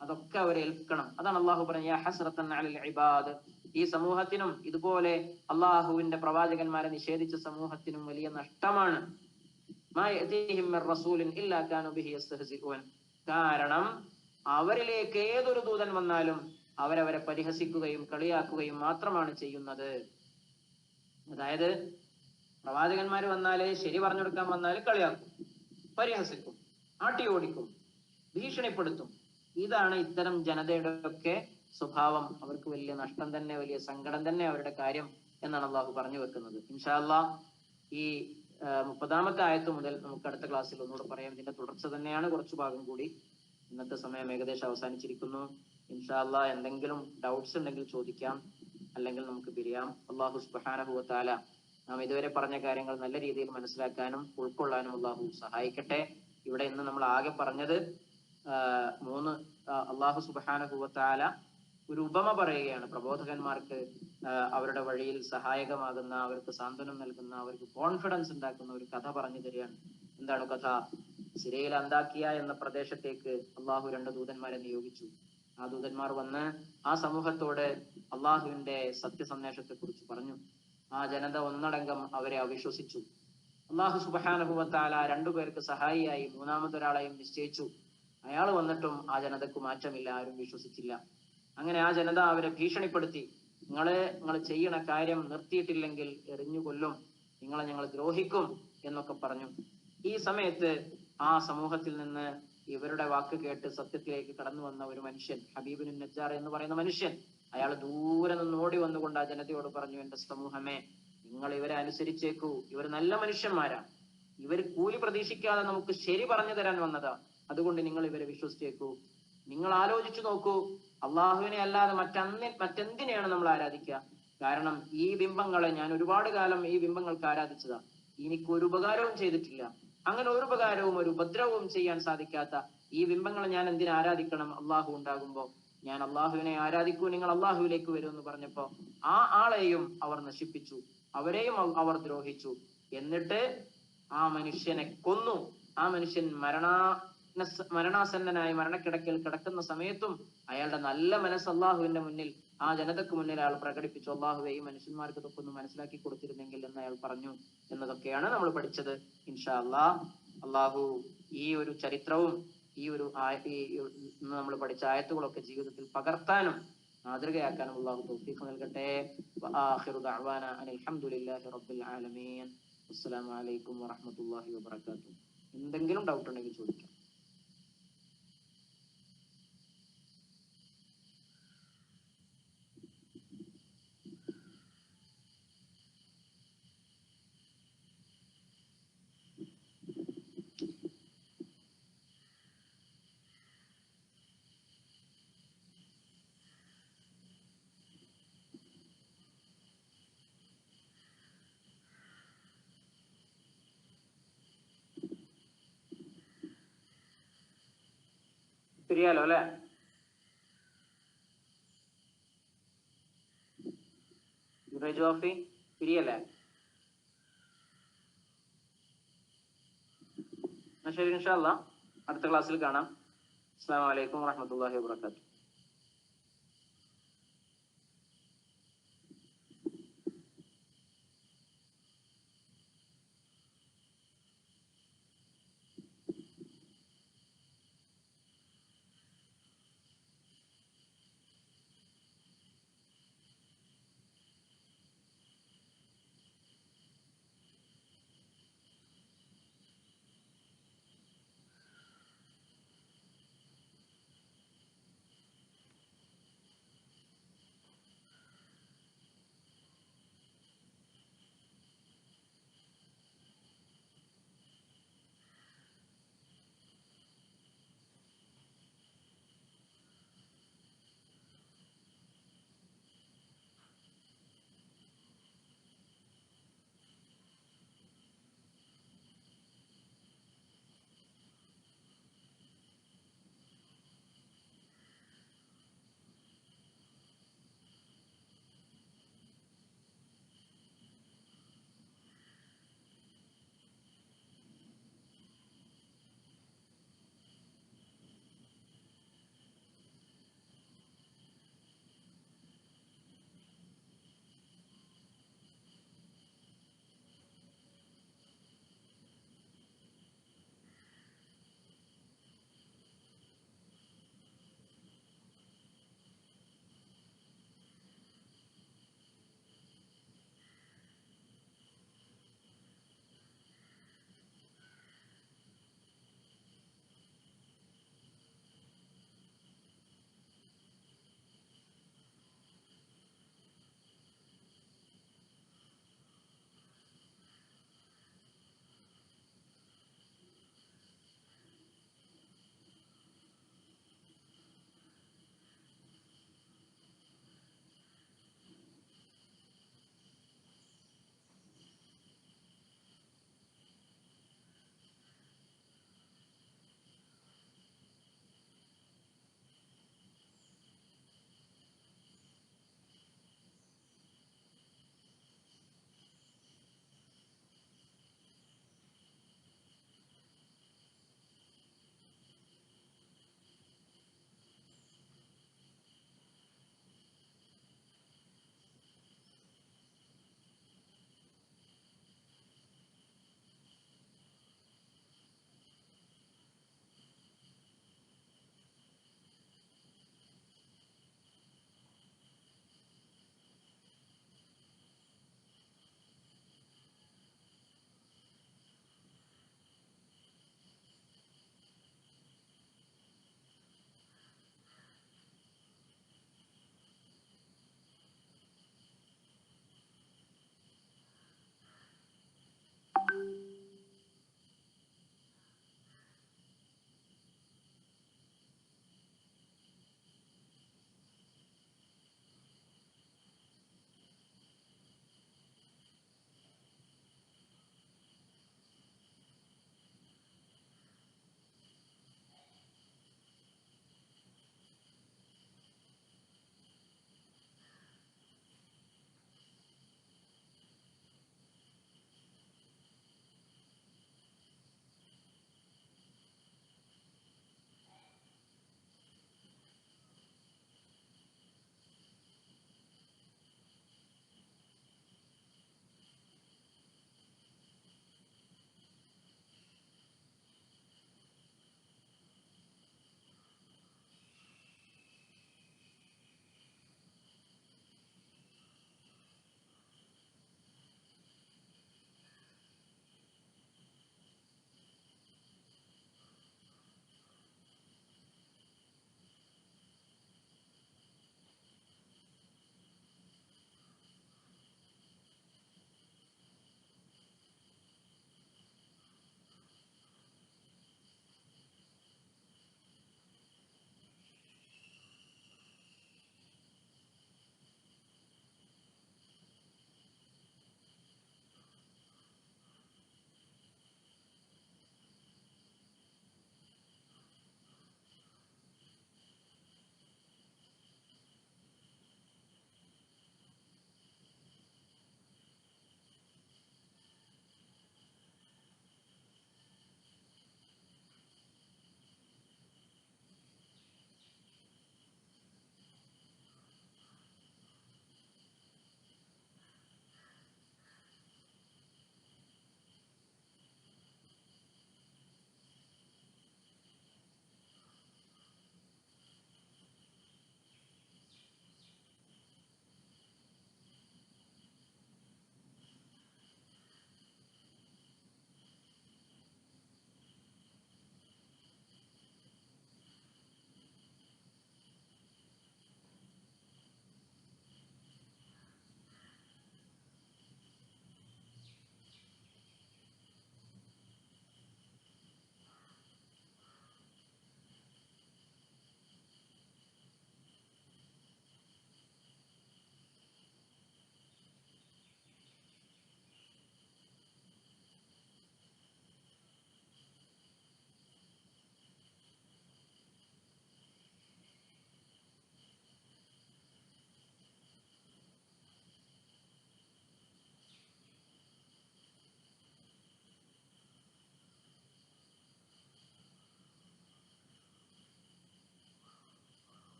അതൊക്കെ അവർ ഏൽക്കണം. അതാണ് അള്ളാഹു പറഞ്ഞ യാ ഹസ്റത്തൻ അലൽ ഇബാദ്. ഈ സമൂഹത്തിനും ഇതുപോലെ അള്ളാഹുവിന്റെ പ്രവാചകന്മാരെ നിഷേധിച്ച സമൂഹത്തിനും വലിയ നഷ്ടമാണ്. കാരണം അവരിലേക്ക് ഏതൊരു ദൂതൻ വന്നാലും അവരവരെ പരിഹസിക്കുകയും കളിയാക്കുകയും മാത്രമാണ് ചെയ്യുന്നത്. അതായത് പ്രവാചകന്മാര് വന്നാല് ശരി പറഞ്ഞു കൊടുക്കാൻ വന്നാല് കളിയാക്കും, പരിഹസിക്കും, ആട്ടി ഓടിക്കും, ഭീഷണിപ്പെടുത്തും. ഇതാണ് ഇത്തരം ജനതയുടെ ഒക്കെ സ്വഭാവം. അവർക്ക് വലിയ നഷ്ടം തന്നെ, വലിയ സങ്കടം തന്നെ അവരുടെ കാര്യം എന്നാണ് അള്ളാഹു പറഞ്ഞു വെക്കുന്നത്. ഇൻഷാ അല്ലാഹ് ഈ 30-ാമത്തെ ആയത്ത് മുതൽ നമുക്ക് അടുത്ത ക്ലാസ്സിൽ ഒന്നുകൂടെ പറയാം. ഇതിന്റെ തുടർച്ച തന്നെയാണ് കുറച്ചു ഭാഗം കൂടി. ഇന്നത്തെ സമയം ഏകദേശം അവസാനിച്ചിരിക്കുന്നു. ഇൻഷാ അല്ലാഹ് എന്തെങ്കിലും ഡൗട്ട്സ് ഉണ്ടെങ്കിൽ ചോദിക്കാം, അല്ലെങ്കിൽ നമുക്ക് പിരിയാം. അള്ളാഹു സുബ്ഹാനഹു വ തആല നാം ഇതുവരെ പറഞ്ഞ കാര്യങ്ങൾ നല്ല രീതിയിൽ മനസ്സിലാക്കാനും ഉൾക്കൊള്ളാനും അള്ളാഹു സഹായിക്കട്ടെ. ഇവിടെ ഇന്ന് നമ്മൾ ആകെ പറഞ്ഞത് അള്ളാഹു സുബ്ഹാനഹു വ തആല ഒരു ഉപമ പറയുകയാണ്. പ്രബോധകന്മാർക്ക് അവരുടെ വഴിയിൽ സഹായകമാകുന്ന, അവർക്ക് സാന്ത്വനം നൽകുന്ന, അവർക്ക് കോൺഫിഡൻസ് ഉണ്ടാക്കുന്ന ഒരു കഥ പറഞ്ഞു തരികയാണ്. എന്താണ് കഥ? സിരയിൽ അന്താക്കിയ എന്ന പ്രദേശത്തേക്ക് അള്ളാഹു 2 ദൂതന്മാരെ നിയോഗിച്ചു. ആ ദൂതന്മാർ വന്ന് ആ സമൂഹത്തോട് അള്ളാഹുവിന്റെ സത്യസന്ദേശത്തെ കുറിച്ച് പറഞ്ഞു. ആ ജനത ഒന്നടങ്കം അവരെ അവിശ്വസിച്ചു. അള്ളാഹു സുബ്ഹാനഹു വ തആല 2 പേർക്ക് സഹായിയായി 3-മതൊരാളെയും നിശ്ചയിച്ചു. അയാൾ വന്നിട്ടും ആ ജനതക്ക് മാറ്റമില്ല, ആരും വിശ്വസിച്ചില്ല. അങ്ങനെ ആ ജനത അവരെ ഭീഷണിപ്പെടുത്തി. നിങ്ങൾ ചെയ്യണ കാര്യം നിർത്തിയിട്ടില്ലെങ്കിൽ എറിഞ്ഞു കൊല്ലും, നിങ്ങളെ ഞങ്ങൾ ദ്രോഹിക്കും എന്നൊക്കെ പറഞ്ഞു. ഈ സമയത്ത് ആ സമൂഹത്തിൽ നിന്ന് ഇവരുടെ വാക്ക് കേട്ട് സത്യത്തിലേക്ക് കടന്നു വന്ന ഒരു മനുഷ്യൻ, ഹബീബുൻ നജ്ജാർ എന്ന് പറയുന്ന മനുഷ്യൻ, അയാൾ ദൂരെ നിന്ന് ഓടി വന്നുകൊണ്ട് ആ ജനതയോട് പറഞ്ഞു, എന്റെ സമൂഹമേ, നിങ്ങൾ ഇവരെ അനുസരിച്ചേക്കൂ. ഇവർ നല്ല മനുഷ്യന്മാരാണ്. ഇവർ കൂലി പ്രതീക്ഷിക്കാതെ നമുക്ക് ശരി പറഞ്ഞു തരാൻ വന്നതാ. അതുകൊണ്ട് നിങ്ങൾ ഇവരെ വിശ്വസിച്ചേക്കൂ. നിങ്ങൾ ആലോചിച്ചു നോക്കൂ, അള്ളാഹുവിനെ അല്ലാതെ മറ്റെന്തിനെയാണ് നമ്മൾ ആരാധിക്കുക? കാരണം ഈ ബിംബങ്ങളെ ഞാൻ ഒരുപാട് കാലം ഈ ബിംബങ്ങൾക്ക് ആരാധിച്ചതാ, എനിക്ക് ഒരു ഉപകാരവും ചെയ്തിട്ടില്ല. അങ്ങനെ ഒരു ഉപകാരവും ഒരു ഉപദ്രവവും ചെയ്യാൻ സാധിക്കാത്ത ഈ ബിംബങ്ങളെ ഞാൻ എന്തിനു ആരാധിക്കണം? അള്ളാഹു ഉണ്ടാകുമ്പോ ഞാൻ അള്ളാഹുവിനെ ആരാധിക്കൂ, നിങ്ങൾ അള്ളാഹുവിലേക്ക് വരൂ എന്ന് പറഞ്ഞപ്പോ ആ ആളെയും അവർ നശിപ്പിച്ചു, അവരെയും അവർ ദ്രോഹിച്ചു. എന്നിട്ട് ആ മനുഷ്യനെ കൊന്നു. ആ മനുഷ്യൻ മരണാസന്നനായി മരണക്കിടക്കൽ കിടക്കുന്ന സമയത്തും അയാളുടെ നല്ല മനസ്സ് അള്ളാഹുവിന്റെ മുന്നിൽ, ആ ജനതക്ക് മുന്നിൽ അയാൾ പ്രകടിപ്പിച്ചു. അള്ളാഹുവെ, ഈ മനുഷ്യന്മാർക്ക് ഇതൊക്കെ ഒന്ന് മനസ്സിലാക്കി കൊടുത്തിരുന്നെങ്കിൽ എന്ന് അയാൾ പറഞ്ഞു. എന്നതൊക്കെയാണ് നമ്മൾ പഠിച്ചത്. ഇൻഷാ അല്ലാഹ് അള്ളാഹു ഈ ഒരു ചരിത്രവും ഈ ഒരു ഇന്ന് നമ്മൾ പഠിച്ച ആയത്തുകളൊക്കെ ജീവിതത്തിൽ പകർത്താനും മാതൃകയാക്കാനും അള്ളാഹു തൗഫീഖ് നൽകട്ടെ. വആഖിറു ദഅവാന അനിൽ ഹംദുലില്ലാഹി റബ്ബിൽ ആലമീൻ. അസ്സലാമു അലൈക്കും വറഹ്മത്തുള്ളാഹി വബറകാതുഹു. എന്തെങ്കിലും ഡൗട്ട് ഉണ്ടെങ്കിൽ ചോദിക്കാം. പിരിയാലോ അല്ലെ? ജോഫി പിരിയല്ലേ? ശരി, ഇൻഷാ അല്ലാഹ് അടുത്ത ക്ലാസ്സിൽ കാണാം. അസ്സലാമു അലൈക്കും വറഹ്മത്തുള്ളാഹി വബറകാതുഹു.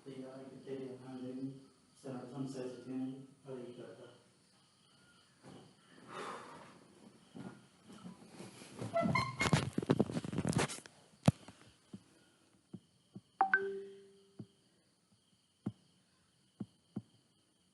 തയ്യാറാക്കി തരിക സംസാരിച്ചതിനായി അറിയിക്കുക.